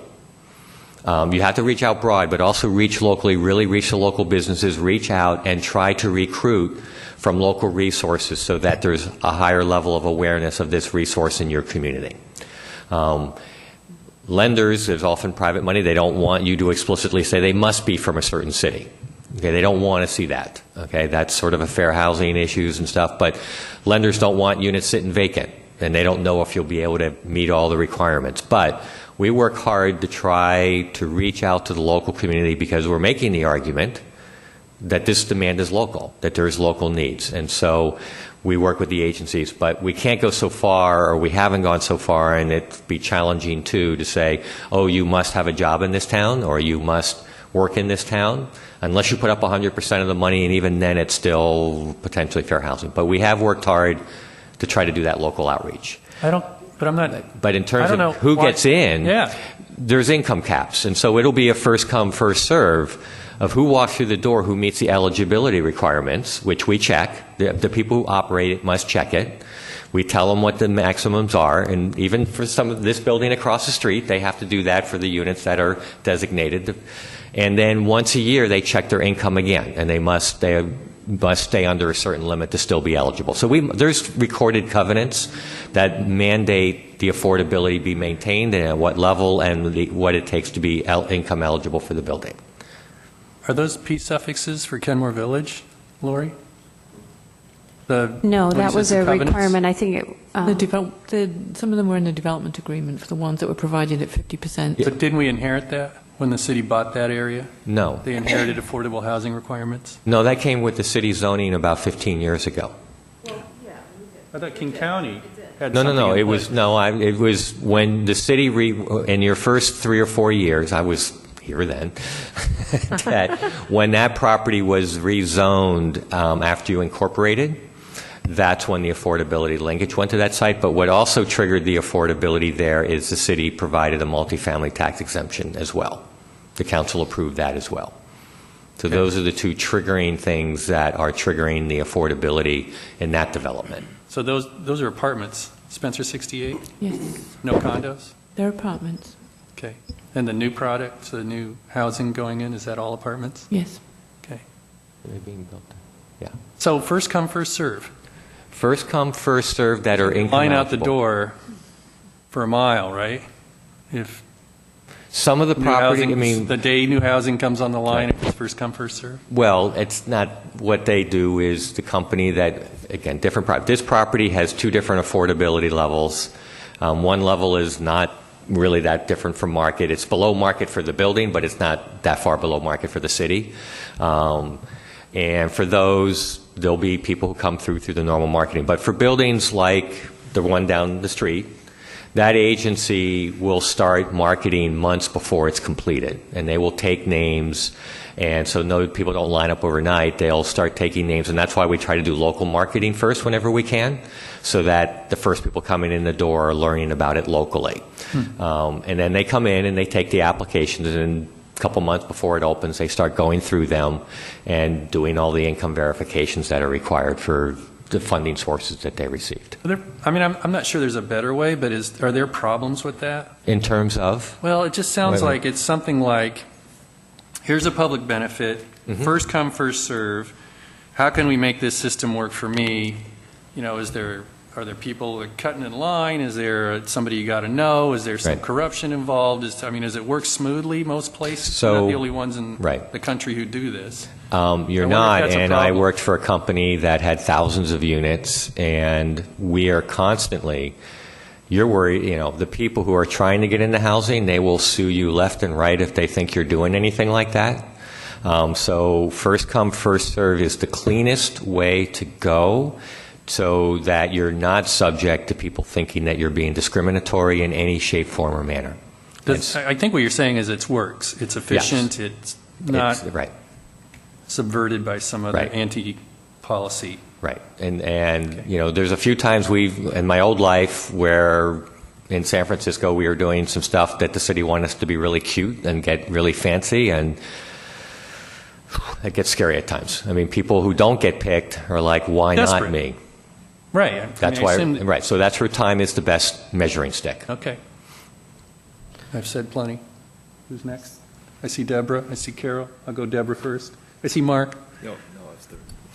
You have to reach out broad, but also reach locally, really reach the local businesses, reach out and try to recruit from local resources so that there's a higher level of awareness of this resource in your community. Lenders, there's often private money, they don't want you to explicitly say they must be from a certain city. Okay, they don't want to see that. Okay, that's sort of a fair housing issues and stuff, but lenders don't want units sitting vacant, and they don't know if you'll be able to meet all the requirements. But we work hard to try to reach out to the local community because we're making the argument that this demand is local, that there's local needs. And so we work with the agencies, but we can't go so far, or we haven't gone so far, and it'd be challenging too to say, oh, you must have a job in this town, or you must work in this town, unless you put up 100% of the money, and even then it's still potentially fair housing. But we have worked hard to try to do that local outreach. But in terms of who gets in, there's income caps. And so it'll be a first come, first serve of who walks through the door, who meets the eligibility requirements, which we check. The people who operate it must check it. We tell them what the maximums are, and even for some of this building across the street, they have to do that for the units that are designated. And then once a year, they check their income again, and they must stay under a certain limit to still be eligible. So there's recorded covenants that mandate the affordability be maintained and at what level and what it takes to be income eligible for the building. Are those P suffixes for Kenmore Village, Lori? No, that was a requirement. I think some of them were in the development agreement for the ones that were provided at 50%. But didn't we inherit that when the city bought that area? No. They inherited affordable housing requirements? No, that came with the city zoning about 15 years ago. I thought King County had No. something It in was place. it was when the city in your first 3 or 4 years. I was here then. That when that property was rezoned after you incorporated, that's when the affordability linkage went to that site. But what also triggered the affordability there is the city provided a multifamily tax exemption as well. The council approved that as well. So those are the two triggering things that are triggering the affordability in that development. So those are apartments. Spencer 68? Yes, No condos? they're apartments. Okay. And the new product, the new housing going in, is that all apartments? Yes. Okay. They're being built. Yeah. So first come, first serve. First come, first served that are income Line out the eligible. door for a mile, right? If Some of the new property, housing, the day new housing comes on the line, if it's first come, first serve. well, it's not what they do is the company that, again, different property. This property has two different affordability levels. One level is not really that different from market. It's below market for the building, but it's not that far below market for the city. And for those, there'll be people who come through the normal marketing. But for buildings like the one down the street, that agency will start marketing months before it's completed. And they will take names. And so no, people don't line up overnight. They'll start taking names. And that's why we try to do local marketing first whenever we can, so that the first people coming in the door are learning about it locally. And then they come in and they take the applications, and a couple months before it opens, they start going through them and doing all the income verifications that are required for the funding sources that they received. I'm not sure there's a better way, but are there problems with that? In terms of? Well, it just sounds Wait. like it's something like here's a public benefit, first come, first serve. How can we make this system work for me? You know, are there people cutting in line? Is there somebody you got to know? Is there some Right. corruption involved? Does it work smoothly most places? So- We're not the only ones in Right. the country who do this. You're I wonder if not, that's a and I problem. worked for a company that had thousands of units, and we are constantly, you're worried, you know, the people who are trying to get into housing, they will sue you left and right if they think you're doing anything like that. So first come, first serve is the cleanest way to go so that you're not subject to people thinking that you're being discriminatory in any shape, form, or manner. I think what you're saying is it works. It's efficient. It's not Right. subverted by some other Right. anti-policy. Right, and you know, there's a few times in my old life where in San Francisco we were doing some stuff that the city wanted us to be really cute and get really fancy, and it gets scary at times. I mean, people who don't get picked are like, why not Desperate. me? Right. That's why, right, so that's where time is the best measuring stick. Okay. I've said plenty. Who's next? I see Deborah. I see Carol. I'll go Deborah first. I see Mark.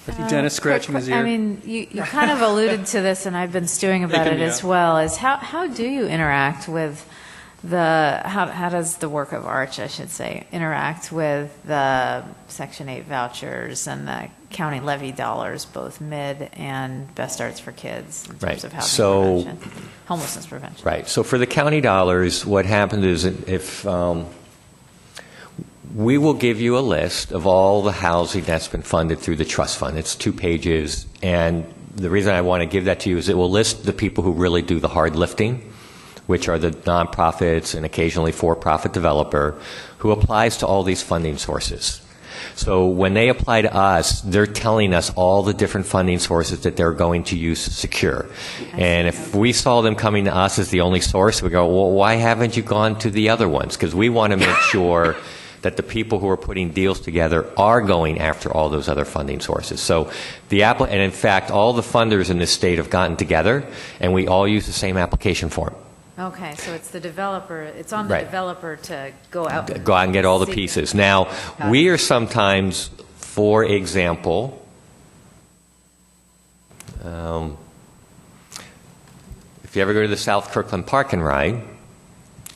I see Dennis scratching his ear. I mean, you kind of alluded to this, and I've been stewing about it as well, is how do you interact with how does the work of Arch, I should say, interact with the Section 8 vouchers and the county levy dollars, both mid and Best Starts for Kids, in terms Right. of housing So- prevention, homelessness prevention? Right. So for the county dollars, what happened is if we will give you a list of all the housing that's been funded through the trust fund. It's 2 pages, and the reason I want to give that to you is it will list the people who really do the hard lifting, which are the nonprofits and occasionally for-profit developer who applies to all these funding sources. So when they apply to us, they're telling us all the different funding sources that they're going to use to secure. And if we saw them coming to us as the only source, we go, well, why haven't you gone to the other ones? Because we want to make sure that the people who are putting deals together are going after all those other funding sources. So and in fact, all the funders in this state have gotten together, and we all use the same application form. Okay, so it's the developer, it's on the Right. developer to go out. Go out and get all the seek- pieces. Now, Got we it. are sometimes, for example, if you ever go to the South Kirkland Park and Ride,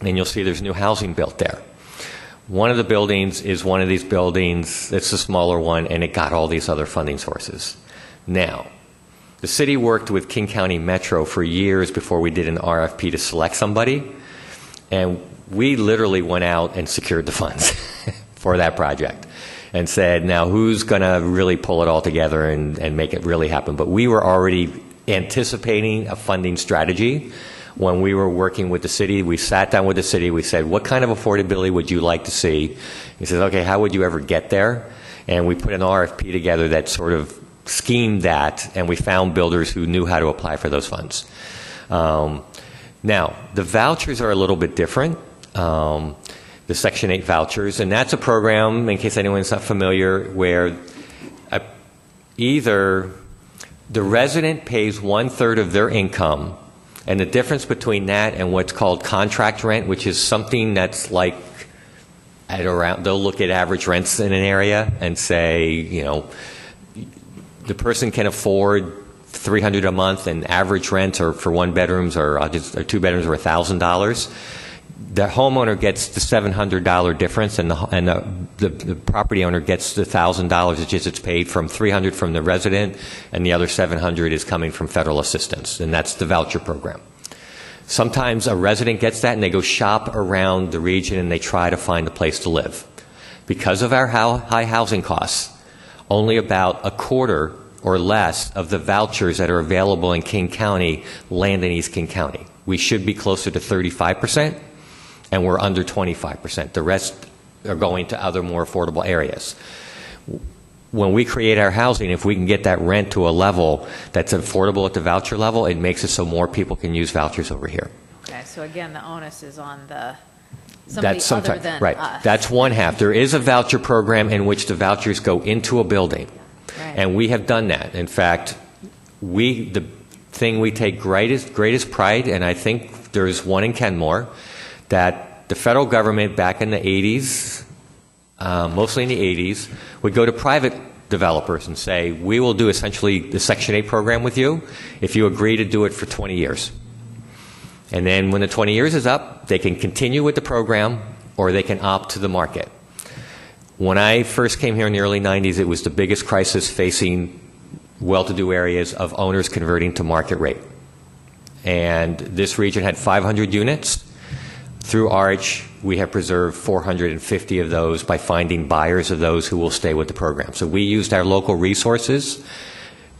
and you'll see there's new housing built there. One of the buildings is one of these buildings, it's a smaller one, and it got all these other funding sources. Now, the city worked with King County Metro for years before we did an RFP to select somebody, and we literally went out and secured the funds for that project and said, now who's going to really pull it all together and make it really happen? But we were already anticipating a funding strategy. When we were working with the city, we sat down with the city, we said, what kind of affordability would you like to see? He says, okay, how would you ever get there? And we put an RFP together that sort of schemed that, and we found builders who knew how to apply for those funds. Now, the vouchers are a little bit different, the Section 8 vouchers, and that's a program, in case anyone's not familiar, where either the resident pays 1/3 of their income, and the difference between that and what's called contract rent, which is something that's like they'll look at average rents in an area and say, you know, the person can afford $300 a month, and average rents or for 1 bedrooms or 2 bedrooms are $1,000. The homeowner gets the $700 difference, and the property owner gets the $1,000. It's just it's paid from $300 from the resident, and the other $700 is coming from federal assistance, and that's the voucher program. Sometimes a resident gets that, and they go shop around the region, and they try to find a place to live. Because of our high housing costs, only about a quarter or less of the vouchers that are available in King County land in East King County. We should be closer to 35%, and we're under 25%. The rest are going to other more affordable areas. When we create our housing, if we can get that rent to a level that's affordable at the voucher level, it makes it so more people can use vouchers over here. Okay, so again, the onus is on somebody That's other than right. us. That's one half. There is a voucher program in which the vouchers go into a building, Right. and we have done that. In fact, the thing we take greatest pride, and I think there's one in Kenmore, that the federal government back in the 80s mostly in the 80s, would go to private developers and say, we will do essentially the Section 8 program with you if you agree to do it for 20 years. And then when the 20 years is up, they can continue with the program or they can opt to the market. When I first came here in the early 90s, it was the biggest crisis facing well-to-do areas of owners converting to market rate. And this region had 500 units. Through Arch, we have preserved 450 of those by finding buyers of those who will stay with the program. So we used our local resources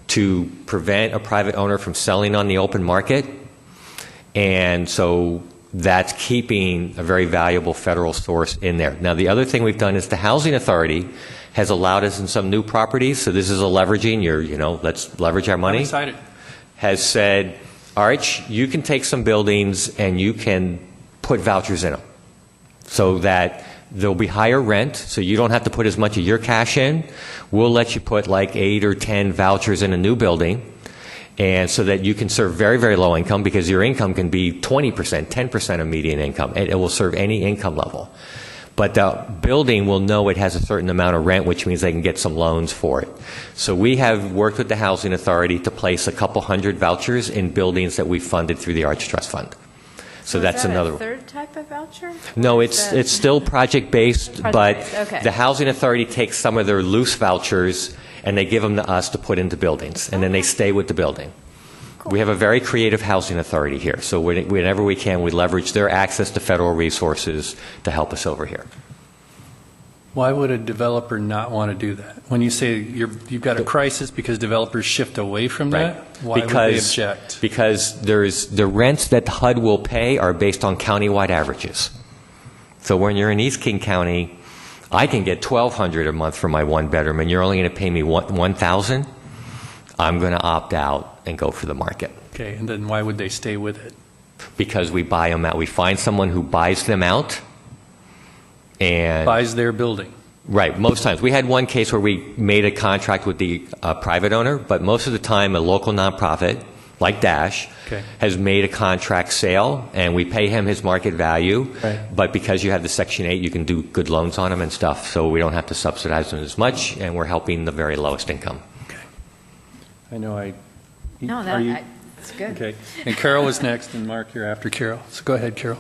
to prevent a private owner from selling on the open market. And so that's keeping a very valuable federal source in there. Now, the other thing we've done is the Housing Authority has allowed us in some new properties, so this is a leveraging, let's leverage our money. I'm excited. Has said, Arch, you can take some buildings and you can put vouchers in them so that there'll be higher rent, so you don't have to put as much of your cash in. We'll let you put like 8 or 10 vouchers in a new building, and so that you can serve very, very low income, because your income can be 20%, 10% of median income. It will serve any income level. But the building will know it has a certain amount of rent, which means they can get some loans for it. So we have worked with the Housing Authority to place a couple hundred vouchers in buildings that we funded through the Arch Trust Fund. So that's another one. Third type of voucher? No, it's still project-based, but Project-based, okay. the Housing Authority takes some of their loose vouchers and they give them to us to put into buildings, and then they stay with the building. We have a very creative Housing Authority here, so whenever we can, we leverage their access to federal resources to help us over here. Why would a developer not want to do that? When you say you've got a crisis because developers shift away from that, why would they object? Because the rents that HUD will pay are based on countywide averages. So when you're in East King County, I can get $1,200 a month for my one bedroom, and you're only going to pay me $1,000. I'm going to opt out and go for the market. Okay, and then why would they stay with it? Because we buy them out. We find someone who buys them out and Buys their building. right. Most times, we had one case where we made a contract with the private owner, but most of the time, a local nonprofit like Dash has made a contract sale, and we pay him his market value. Right. But because you have the Section 8, you can do good loans on them and stuff, so we don't have to subsidize them as much, and we're helping the very lowest income. I know No, are you- that's good. Okay. And Carol was next, and Mark, you're after Carol. So go ahead, Carol.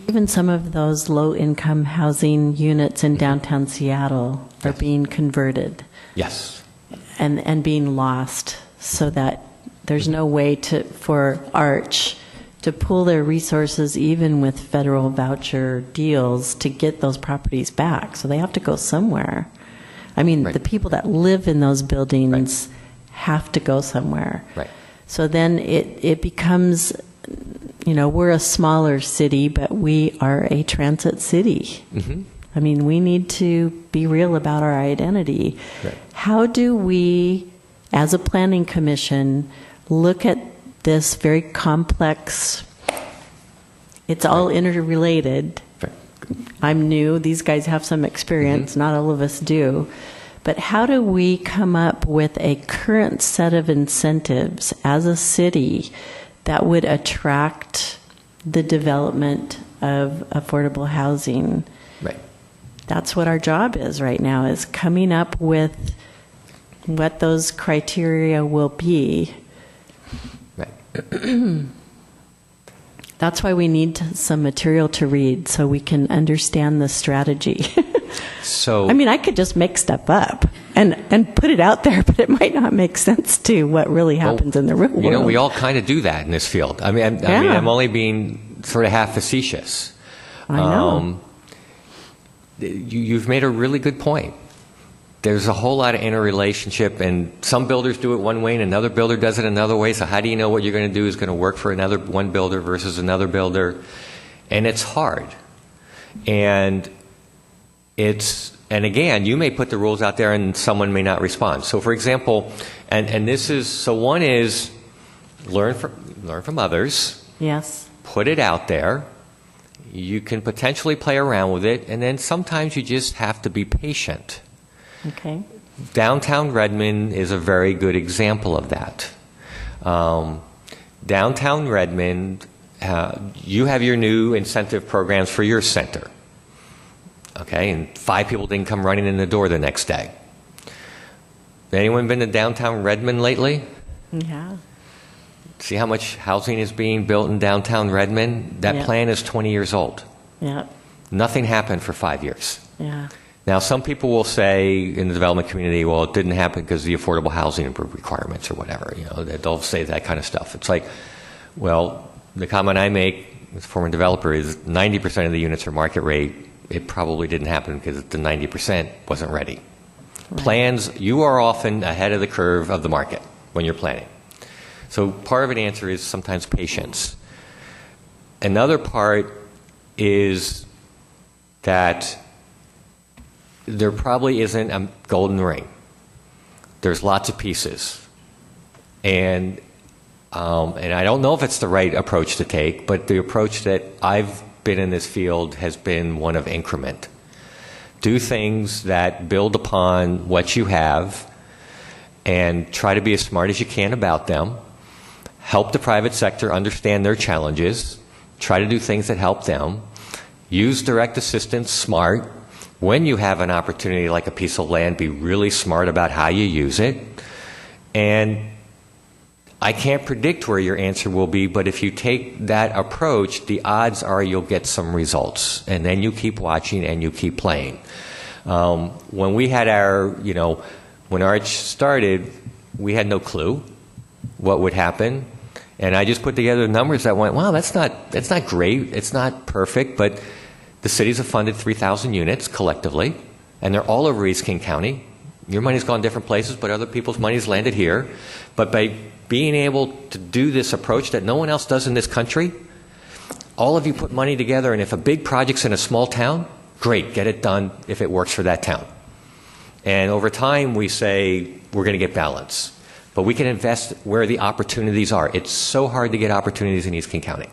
Even some of those low-income housing units in downtown Seattle are being converted Yes. and being lost, so that there's no way for Arch to pool their resources, even with federal voucher deals, to get those properties back. So they have to go somewhere. I mean, Right. the people that live in those buildings have to go somewhere. Right. So then it becomes, we're a smaller city, but we are a transit city. Mm-hmm. I mean, we need to be real about our identity. Right. How do we, as a planning commission, look at this very complex, it's all interrelated. Right. I'm new, these guys have some experience, not all of us do. But how do we come up with a current set of incentives as a city that would attract the development of affordable housing? Right. That's what our job is right now, is coming up with what those criteria will be. Right. That's why we need some material to read so we can understand the strategy. So I mean, I could just make stuff up and put it out there, but it might not make sense to what really happens in the real world. we all kind of do that in this field. I mean, I'm only being sort of half facetious. I know. You've made a really good point. There's a whole lot of interrelationship, and some builders do it one way and another builder does it another way. So how do you know what you're going to do is going to work for one builder versus another builder? And it's hard. And again, you may put the rules out there and someone may not respond. So for example, one is learn from others. Yes. Put it out there. You can potentially play around with it, and then sometimes you just have to be patient. Okay. Downtown Redmond is a very good example of that. Downtown Redmond you have your new incentive programs for your center. Okay, and 5 people didn't come running in the door the next day. Anyone been to downtown Redmond lately? Yeah. See how much housing is being built in downtown Redmond? That Yeah. plan is 20 years old. Yeah. Nothing happened for 5 years. Yeah. Now, some people will say in the development community, well, it didn't happen because of the affordable housing requirements or whatever. You know, they'll say that kind of stuff. It's like, well, the comment I make as a former developer is 90% of the units are market rate. It probably didn't happen because the 90% wasn't ready. Right. Plans, you are often ahead of the curve of the market when you're planning. So part of an answer is sometimes patience. Another part is that there probably isn't a golden ring. There's lots of pieces. And I don't know if it's the right approach to take, but the approach that I've been in this field has been one of increment. Do things that build upon what you have and try to be as smart as you can about them. Help the private sector understand their challenges. Try to do things that help them. Use direct assistance smart. When you have an opportunity like a piece of land, be really smart about how you use it. And I can't predict where your answer will be, but if you take that approach, the odds are you'll get some results. And then you keep watching and you keep playing. When we had our, when Arch started, we had no clue what would happen. And I just put together numbers that went, wow, that's not great. It's not perfect, but the cities have funded 3,000 units collectively, and they're all over East King County. Your money's gone different places, but other people's money's landed here. But by being able to do this approach that no one else does in this country, all of you put money together, and if a big project's in a small town, great, get it done if it works for that town. And over time, we say we're going to get balance. But we can invest where the opportunities are. It's so hard to get opportunities in East King County.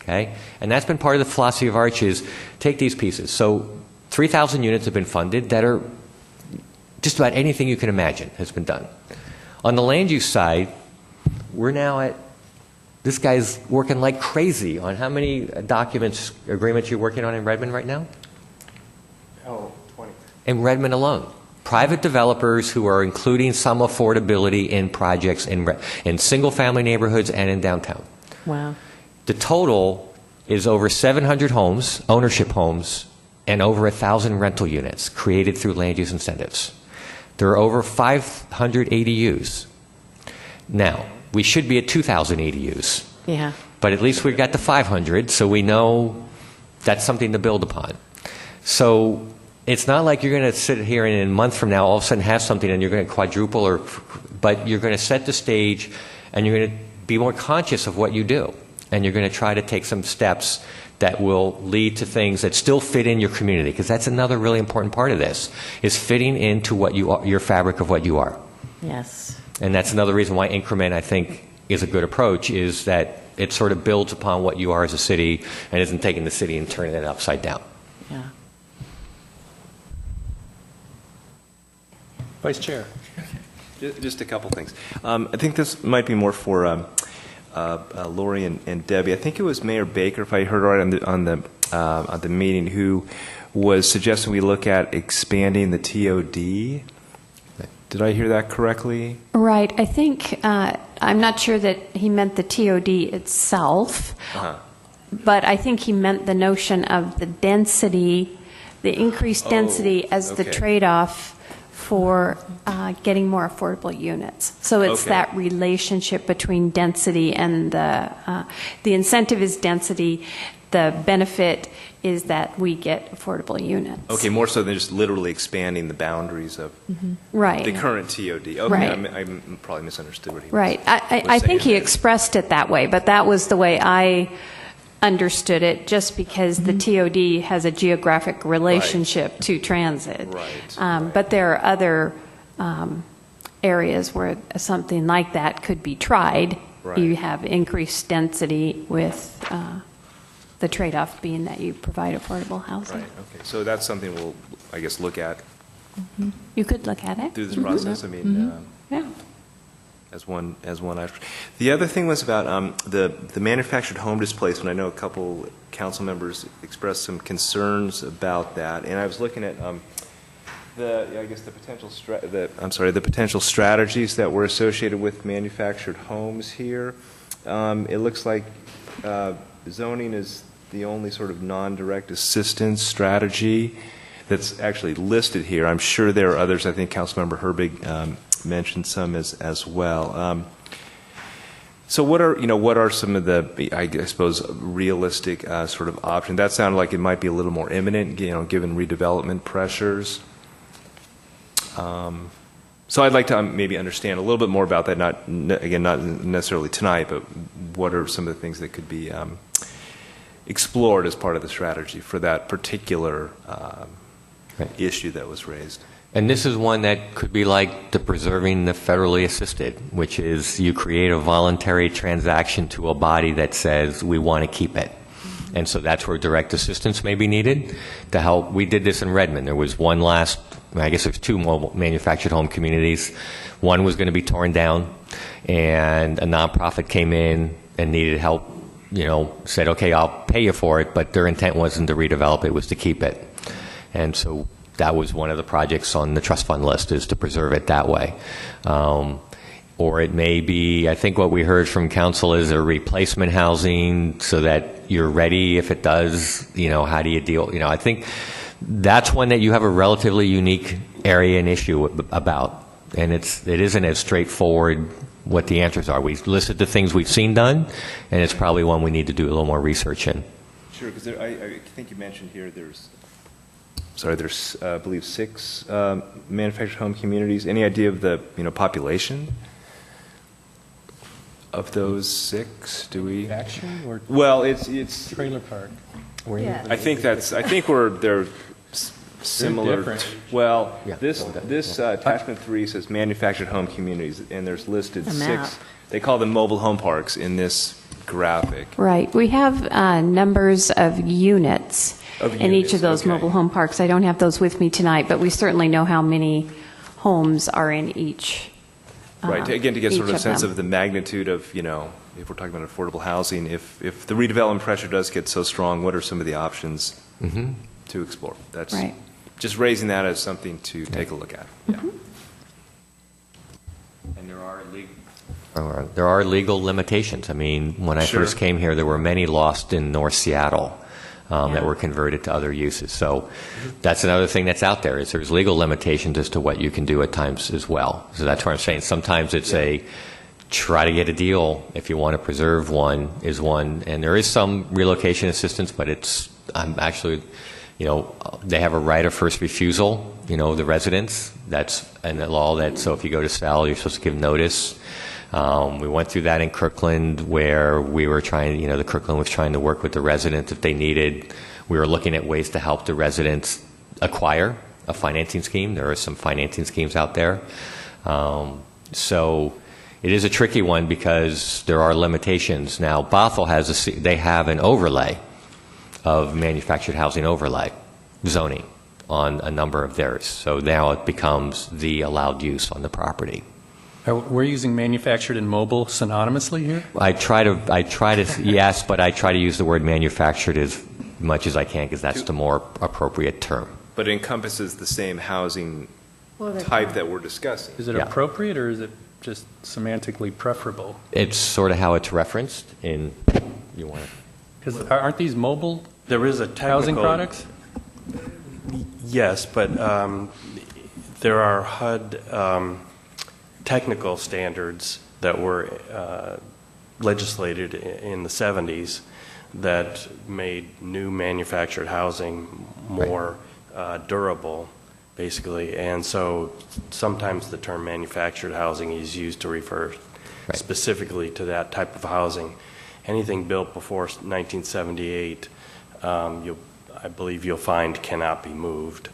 Okay? And that's been part of the philosophy of Arch is take these pieces. So 3,000 units have been funded that are just about anything you can imagine has been done. On the land use side, we're now at, this guy's working like crazy on how many agreements you're working on in Redmond right now? 20. In Redmond alone. Private developers who are including some affordability in projects in single-family neighborhoods and in downtown. Wow. The total is over 700 homes, ownership homes, and over 1,000 rental units created through land use incentives. There are over 500 ADUs. Now, we should be at 2,000 ADUs. Yeah. But at least we've got the 500, so we know that's something to build upon. So it's not like you're going to sit here and in a month from now all of a sudden have something and you're going to quadruple, but you're going to set the stage and you're going to be more conscious of what you do. And you're going to try to take some steps that will lead to things that still fit in your community, because that's another really important part of this, is fitting into what you are, your fabric of what you are. Yes. And that's another reason why increment, I think, is a good approach, is that it sort of builds upon what you are as a city and isn't taking the city and turning it upside down. Yeah. Vice Chair. Just a couple things. I think this might be more for Lori and Debbie. I think it was Mayor Baker, if I heard right on the meeting, who was suggesting we look at expanding the TOD. Did I hear that correctly? Right. I think, I'm not sure that he meant the TOD itself, but I think he meant the notion of the density, the increased density as the trade-off for getting more affordable units. So it's that relationship between density and the incentive is density. The benefit is that we get affordable units. Okay, more so than just literally expanding the boundaries of right. the current TOD. Okay, Right. I probably misunderstood what he Right. was I think he saying. expressed it that way, but that was the way I understood it, just because the TOD has a geographic relationship to transit. Right. But there are other areas where something like that could be tried. Right. You have increased density with the trade-off being that you provide affordable housing. Right, okay. So that's something we'll, I guess, look at You could look at it. through this process. I mean, Yeah. as one item. The other thing was about the manufactured home displacement. I know a couple council members expressed some concerns about that, and I was looking at the potential strategies that were associated with manufactured homes here. It looks like zoning is the only sort of non-direct assistance strategy that's actually listed here. I'm sure there are others. I think Councilmember Herbig mentioned some as well. So what are some of the, I suppose, realistic sort of options? That sounded like it might be a little more imminent, given redevelopment pressures. So I'd like to maybe understand a little bit more about that. Not necessarily tonight, but what are some of the things that could be explored as part of the strategy for that particular issue that was raised? And this is one that could be like the preserving the federally assisted, which is you create a voluntary transaction to a body that says we want to keep it. And so that's where direct assistance may be needed to help. We did this in Redmond. There was there's two mobile manufactured home communities. One was going to be torn down, and a nonprofit came in and needed help, said, okay, I'll pay you for it, but their intent wasn't to redevelop it, was to keep it. And so that was one of the projects on the trust fund list, is to preserve it that way. Or it may be, I think what we heard from council is a replacement housing so that you're ready if it does, how do you deal? I think that's one that you have a relatively unique area and issue about. And it isn't as straightforward what the answers are. We listed the things we've seen done, and it's probably one we need to do a little more research in. Sure, because I think you mentioned here there's I believe 6 manufactured home communities. Any idea of the population of those 6? Do we? Action or Well, it's trailer park? I think they're similar. different. Well, Yeah. this attachment 3 says manufactured home communities, and there's listed A map. 6. They call them mobile home parks in this graphic. Right. We have numbers of units in each of those okay. mobile home parks. I don't have those with me tonight, but we certainly know how many homes are in each. Right. Again, to get sort of a each sense them. of the magnitude of, if we're talking about affordable housing, if the redevelopment pressure does get so strong, what are some of the options to explore? That's Right. just raising that as something to take a look at. Yeah. And there are legal limitations. I mean, when I first came here, there were many lost in North Seattle that were converted to other uses. So that's another thing that's out there, is there's legal limitations as to what you can do at times as well. So that's what I'm saying. Sometimes it's try to get a deal if you want to preserve one, and there is some relocation assistance, but it's actually, they have a right of first refusal, the residents. That's in the law that, so if you go to sell, you're supposed to give notice. We went through that in Kirkland, where we were trying, the Kirkland was trying to work with the residents if they needed. We were looking at ways to help the residents acquire a financing scheme. There are some financing schemes out there. So it is a tricky one because there are limitations. Now, Bothell they have an overlay of manufactured housing overlay zoning on a number of theirs. So now it becomes the allowed use on the property. We're using manufactured and mobile synonymously here? I try to, yes, but I try to use the word manufactured as much as I can because that's the more appropriate term. But it encompasses the same housing type that we're discussing. Is it Yeah. appropriate, or is it just semantically preferable? It's sort of how it's referenced in, you want to. Because aren't these mobile There is a housing technical. products? Yes, but there are HUD technical standards that were legislated in the 70s that made new manufactured housing more durable, basically. And so sometimes the term manufactured housing is used to refer specifically to that type of housing. Anything built before 1978, I believe you'll find cannot be moved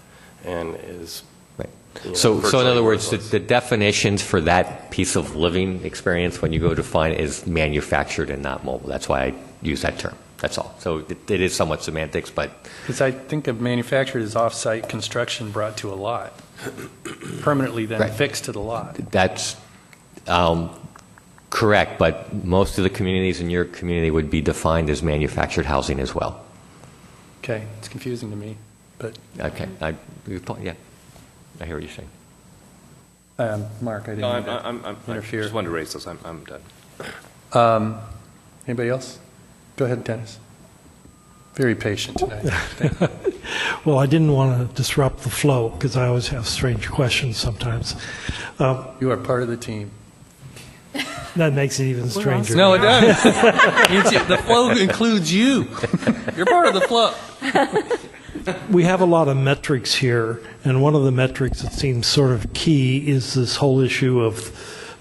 and is. So in other words, the definitions for that piece of living experience when you go define it is manufactured and not mobile. That's why I use that term. That's all. So it is somewhat semantics, but. Because I think of manufactured as off-site construction brought to a lot, permanently then fixed to the lot. Correct, but most of the communities in your community would be defined as manufactured housing as well. Okay, it's confusing to me, but Okay, yeah, I hear what you're saying. Mark, I didn't No, mean to I interfere. just wanted to raise those. I'm done. Anybody else? Go ahead, Dennis. Very patient tonight. Thank you. Well, I didn't want to disrupt the flow because I always have strange questions sometimes. You are part of the team. That makes it even stranger. No, it doesn't. The flow includes you. You're part of the flow. We have a lot of metrics here, and one of the metrics that seems sort of key is this whole issue of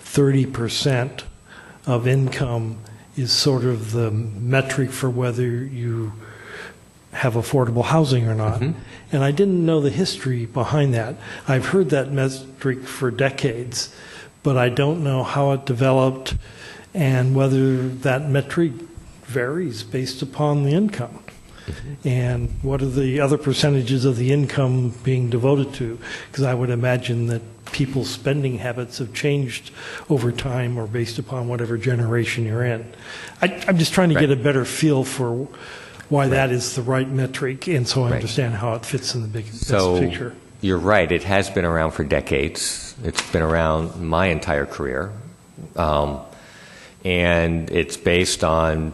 30% of income is sort of the metric for whether you have affordable housing or not. And I didn't know the history behind that. I've heard that metric for decades, but I don't know how it developed and whether that metric varies based upon the income. And what are the other percentages of the income being devoted to? Because I would imagine that people's spending habits have changed over time or based upon whatever generation you're in. I'm just trying to get a better feel for why that is the right metric, and so I understand how it fits in the big picture. You're right. It has been around for decades. It's been around my entire career. And it's based on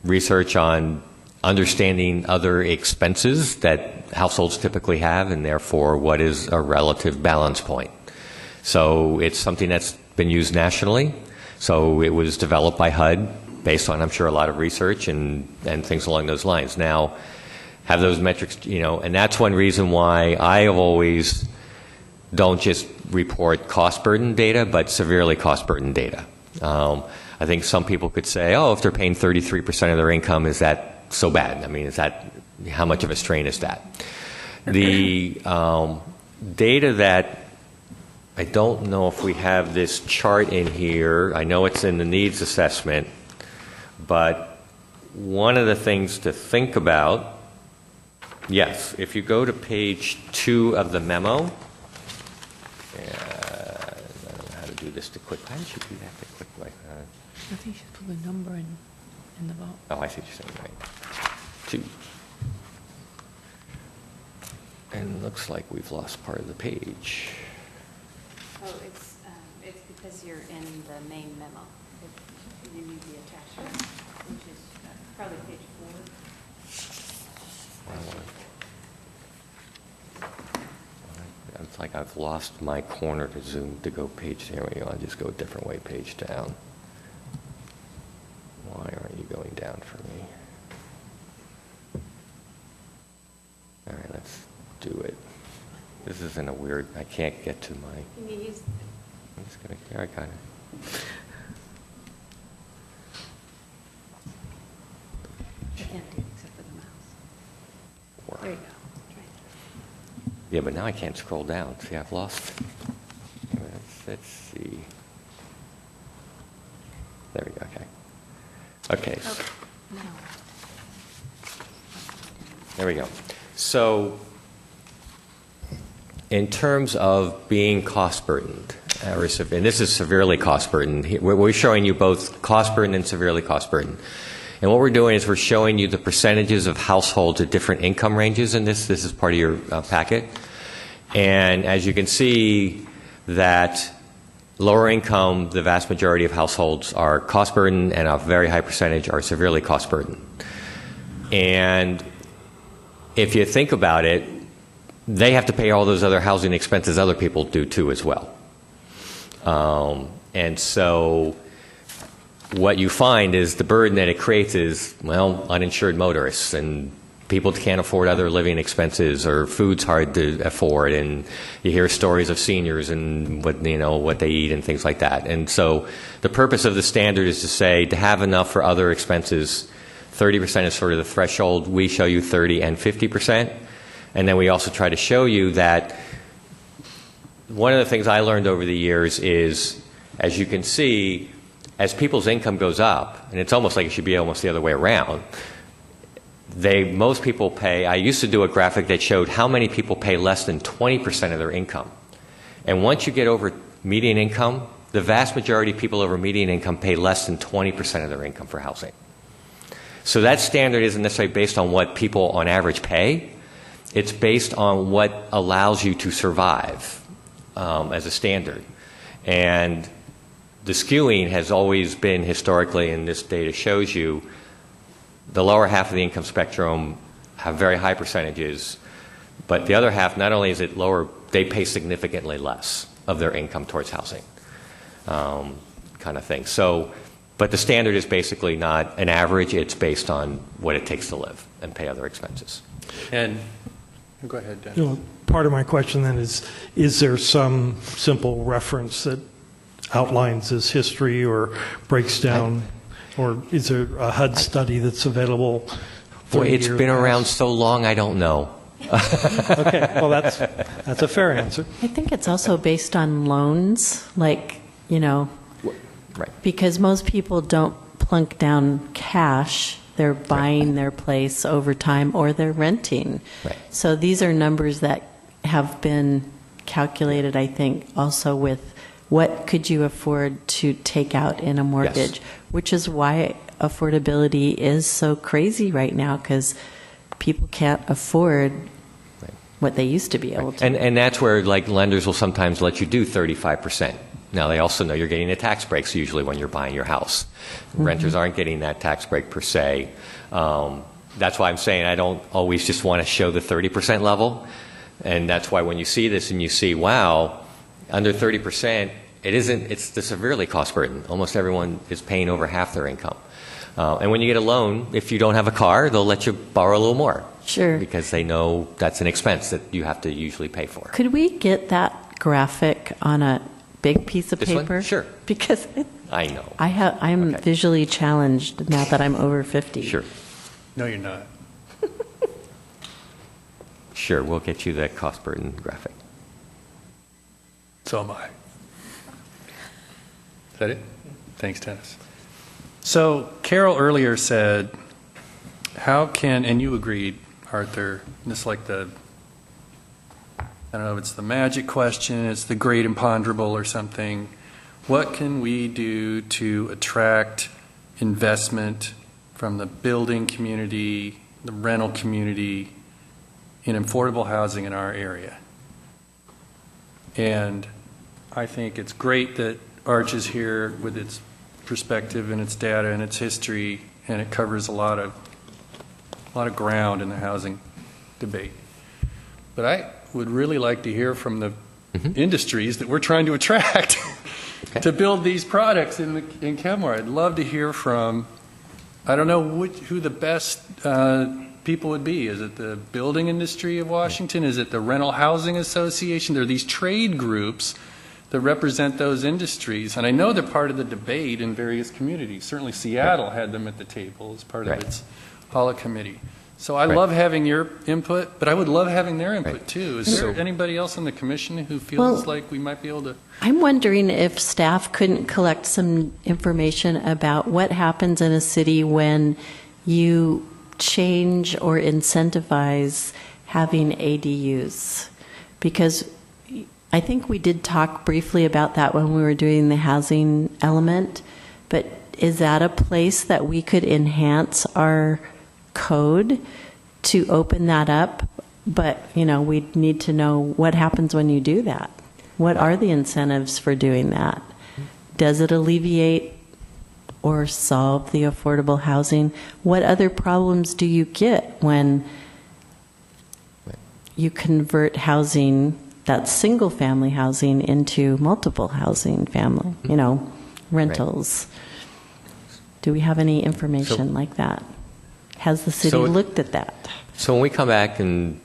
research on understanding other expenses that households typically have, and therefore what is a relative balance point. So it's something that's been used nationally. So it was developed by HUD based on, I'm sure, a lot of research and things along those lines. Now, have those metrics, and that's one reason why I always don't just report cost burden data, but severely cost burden data. I think some people could say, oh, if they're paying 33% of their income, is that so bad? I mean, how much of a strain is that? The data that, I don't know if we have this chart in here. I know it's in the needs assessment, but one of the things to think about, yes, if you go to page 2 of the memo, I don't know how to do this to quick. How did you do that to quick like that? I think you should put the number in the box. Oh, I see what you're saying, right. 2. And it looks like we've lost part of the page. Oh, it's because you're in the main memo. You need the attachment, which is probably page 4. It's like I've lost my corner to zoom to go page. There we go. I'll just go a different way, page down. Why aren't you going down for me? All right, let's do it. This is in a weird, I can't get to my. Can you use? I'm just going to, there, I got it. You can't do it except for the mouse. There you go. Yeah, but now I can't scroll down. See, I've lost. Let's see. There we go. Okay. Okay. No. There we go. So, in terms of being cost burdened, and this is severely cost burdened, we're showing you both cost burdened and severely cost burdened. And what we're doing is we're showing you the percentages of households at different income ranges in this. This is part of your packet. And as you can see, that lower income, the vast majority of households are cost burdened, and a very high percentage are severely cost burdened. And if you think about it, they have to pay all those other housing expenses other people do too as well. And so what you find is the burden that it creates is, well, uninsured motorists and people can't afford other living expenses, or food's hard to afford, and you hear stories of seniors and what they eat and things like that. And so the purpose of the standard is to say to have enough for other expenses. 30% is sort of the threshold. We show you 30 and 50%. And then we also try to show you that one of the things I learned over the years is, as you can see, as people's income goes up, and it's almost like it should be almost the other way around, most people pay. I used to do a graphic that showed how many people pay less than 20% of their income. And once you get over median income, the vast majority of people over median income pay less than 20% of their income for housing. So that standard isn't necessarily based on what people on average pay. It's based on what allows you to survive as a standard. And the skewing has always been historically, and this data shows you, the lower half of the income spectrum have very high percentages, but the other half, not only is it lower, they pay significantly less of their income towards housing, kind of thing. So, but the standard is basically not an average, it's based on what it takes to live and pay other expenses. And, go ahead, Dan. You know, part of my question then is there some simple reference that outlines this history or breaks down, or is there a HUD study that's available? Boy, it's been around so long, I don't know. Okay, well, that's a fair answer. I think it's also based on loans, like, you know, Right. because most people don't plunk down cash. They're buying their place over time, or they're renting. Right. So these are numbers that have been calculated, I think, also with what could you afford to take out in a mortgage, which is why affordability is so crazy right now, because people can't afford what they used to be able to. And that's where, like, lenders will sometimes let you do 35%. Now, they also know you're getting a tax break usually when you're buying your house. Renters aren't getting that tax break per se. That's why I'm saying I don't always just want to show the 30% level. And that's why when you see this and you see, wow, under 30%, it's the severely cost burden. Almost everyone is paying over half their income. And when you get a loan, if you don't have a car, they'll let you borrow a little more. Sure. Because they know that's an expense that you have to usually pay for. Could we get that graphic on a big piece of This one? paper? Sure. Because I know. I'm Okay. visually challenged now that I'm over 50. Sure. No, you're not. Sure, we'll get you that cost burden graphic. So am I. Is that it? Thanks, Dennis. So Carol earlier said, how can, and you agreed, Arthur, this like I don't know if it's the magic question, it's the great imponderable or something. What can we do to attract investment from the building community, the rental community, in affordable housing in our area? And I think it's great that Arch is here with its perspective and its data and its history, and it covers a lot of ground in the housing debate. But I would really like to hear from the industries that we're trying to attract to build these products in Kenmore. I'd love to hear from, I don't know who the best people would be. Is it the building industry of Washington? Is it the Rental Housing Association? There are these trade groups that represent those industries, and I know they're part of the debate in various communities. Certainly Seattle had them at the table as part of its HOLA committee. So I love having your input, but I would love having their input too. Is there anybody else on the commission who feels like we might be able to? I'm wondering if staff couldn't collect some information about what happens in a city when you change or incentivize having ADUs. Because I think we did talk briefly about that when we were doing the housing element, but is that a place that we could enhance our code to open that up? But, you know, we need to know what happens when you do that. What are the incentives for doing that? Does it alleviate or solve the affordable housing? What other problems do you get when you convert housing, that's single family housing, into multiple housing family, you know, rentals? Do we have any information like that? Has the city looked at that? So when we come back and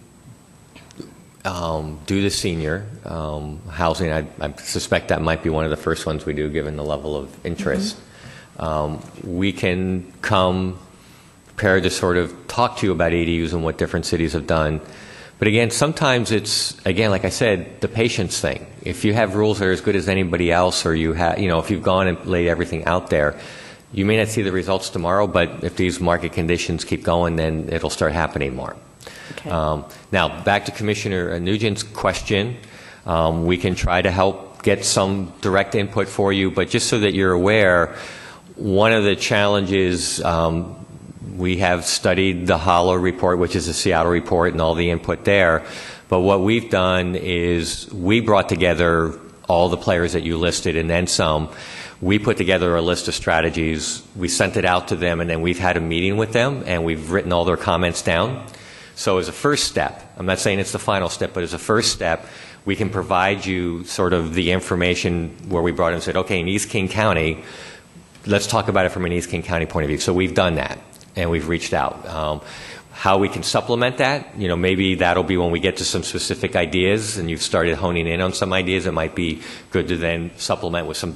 do the senior housing, I suspect that might be one of the first ones we do given the level of interest. We can come prepared to sort of talk to you about ADUs and what different cities have done. But again, sometimes it's, again, like I said, the patience thing. If you have rules that are as good as anybody else, or you have, if you've gone and laid everything out there, you may not see the results tomorrow, but if these market conditions keep going, then it'll start happening more. Okay. Now, back to Commissioner Nugent's question, we can try to help get some direct input for you. But just so that you're aware, one of the challenges, we have studied the Hollow report, which is the Seattle report, and all the input there. But what we've done is we brought together all the players that you listed and then some. We put together a list of strategies. We sent it out to them, and then we've had a meeting with them, and we've written all their comments down. So as a first step, I'm not saying it's the final step, but as a first step, we can provide you sort of the information where we brought in and said, okay, in East King County, let's talk about it from an East King County point of view. So we've done that, and we've reached out. How we can supplement that, maybe that'll be when we get to some specific ideas and you've started honing in on some ideas. It might be good to then supplement with some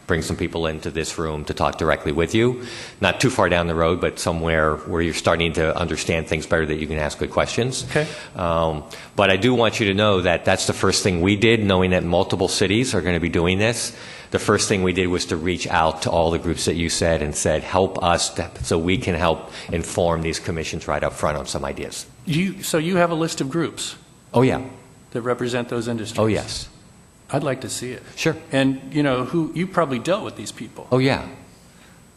bring some people into this room to talk directly with you. Not too far down the road, but somewhere where you're starting to understand things better that you can ask good questions. Okay. But I do want you to know that that's the first thing we did, knowing that multiple cities are going to be doing this. The first thing we did was to reach out to all the groups that you said and said, help us so we can help inform these commissions right up front on some ideas. So you have a list of groups Oh, yeah. that represent those industries? Oh, yes. I'd like to see it. Sure. And, who you probably dealt with these people. Oh, yeah.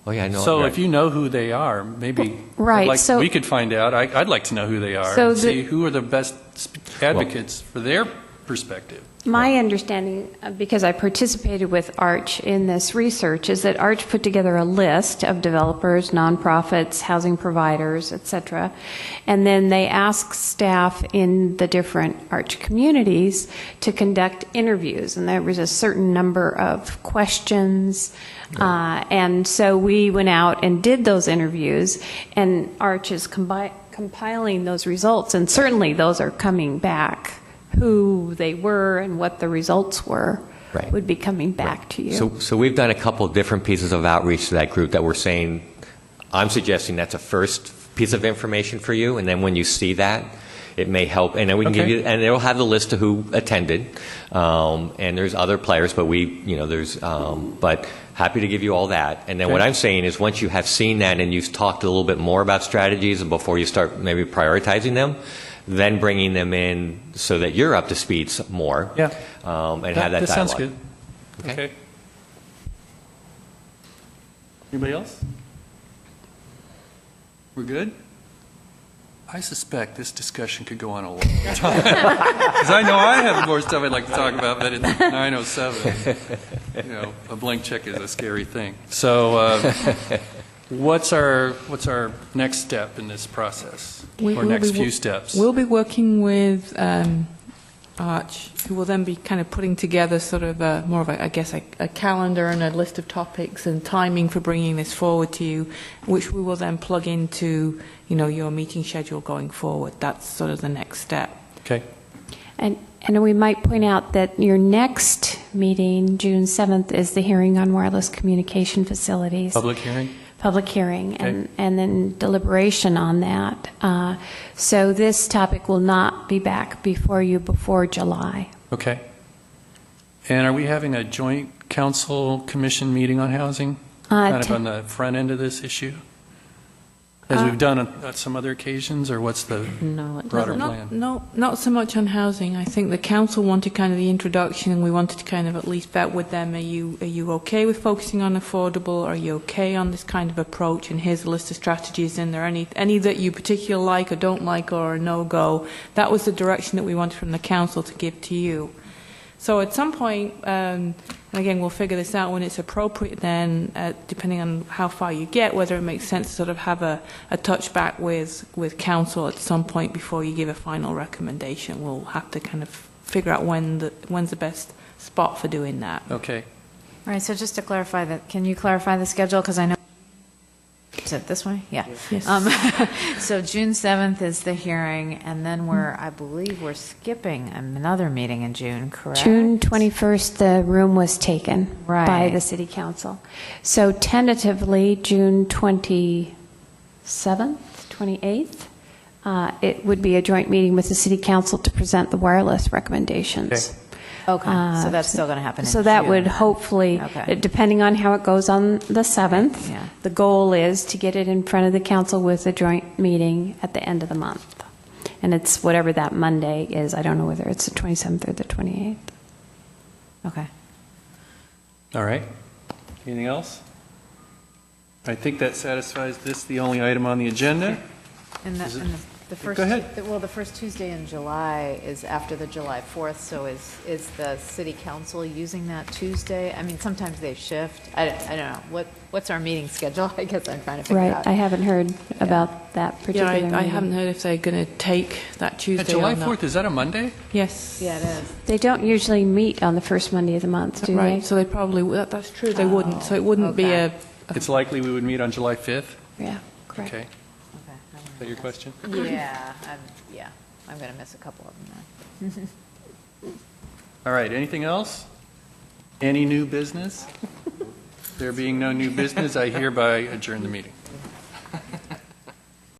Oh, yeah, I know. So right. if you know who they are, maybe Right, so- we could find out. I'd like to know who they are So and see the- who are the best advocates for their perspective. My understanding, because I participated with Arch in this research, is that Arch put together a list of developers, nonprofits, housing providers, et cetera, and then they asked staff in the different Arch communities to conduct interviews, and there was a certain number of questions, and so we went out and did those interviews, and Arch is compiling those results, and certainly those are coming back. Who they were and what the results were Right. would be coming back to you. So we've done a couple of different pieces of outreach to that group that we're saying, I'm suggesting that's a first piece of information for you, and then when you see that, it may help, and then we can give Okay. you, and it'll have the list of who attended, and there's other players, but but happy to give you all that. And then what Okay. I'm saying is once you have seen that and you've talked a little bit more about strategies and before you start maybe prioritizing them, then bringing them in so that you're up to speed more, Yeah. and have that That sounds dialogue. good. Okay. Okay. Anybody else? We're good? I suspect this discussion could go on a long time. Because I know I have more stuff I'd like to talk about, but it's 9:07. A blank check is a scary thing. So what's our next step in this process? Or next few steps? We'll be working with Arch, who will then be kind of putting together sort of more of a calendar and a list of topics and timing for bringing this forward to you, which we will then plug into, your meeting schedule going forward. That's sort of the next step. Okay. And we might point out that your next meeting, June 7th, is the hearing on wireless communication facilities. Public hearing? Public hearing, Okay. and then deliberation on that. So this topic will not be back before you before July. Okay. And are we having a joint council commission meeting on housing? Kind of on the front end of this issue? As we've done on some other occasions, or what's the No, it broader doesn't. plan? Not so much on housing. I think the council wanted kind of the introduction, and we wanted to kind of at least vet with them, are you okay with focusing on affordable? Are you okay on this kind of approach? And here's a list of strategies. And there any that you particularly like or don't like or no-go? That was the direction that we wanted from the council to give to you. So at some point, and again, we'll figure this out when it's appropriate then, depending on how far you get, whether it makes sense to sort of have a touch back with council at some point before you give a final recommendation. We'll have to kind of figure out when's the best spot for doing that. Okay. All right, so just to clarify that, can you clarify the schedule? Because I know, is it this way? Yeah. Yes. So June 7th is the hearing, and then I believe we're skipping another meeting in June, correct? June 21st, the room was taken by Right. the city council. So tentatively, June 27th, 28th, it would be a joint meeting with the city council to present the wireless recommendations. Okay, so that's still going to happen in So that June. would hopefully, Okay. depending on how it goes on the 7th, Yeah. the goal is to get it in front of the council with a joint meeting at the end of the month. And it's whatever that Monday is. I don't know whether it's the 27th or the 28th. Okay. All right. Anything else? I think that satisfies this, the only item on the agenda. And Is it- the first, Go ahead. well, the first Tuesday in July is after the July 4th, so is the city council using that Tuesday? I mean, sometimes they shift. I don't know. What's our meeting schedule? I guess I'm trying to figure Right, out. I haven't heard about that Yeah, particular I meeting. haven't heard if they're going to take that Tuesday July or not. 4th, is that a Monday? Yes. Yeah, it is. They don't usually meet on the first Monday of the month, do Right, they? so they probably, that's true, they wouldn't. So it wouldn't be okay. It's likely we would meet on July 5th? Yeah, correct. Okay. Okay. Is that your question? Yeah, I'm going to miss a couple of them then. All right, anything else? Any new business? There being no new business, I hereby adjourn the meeting.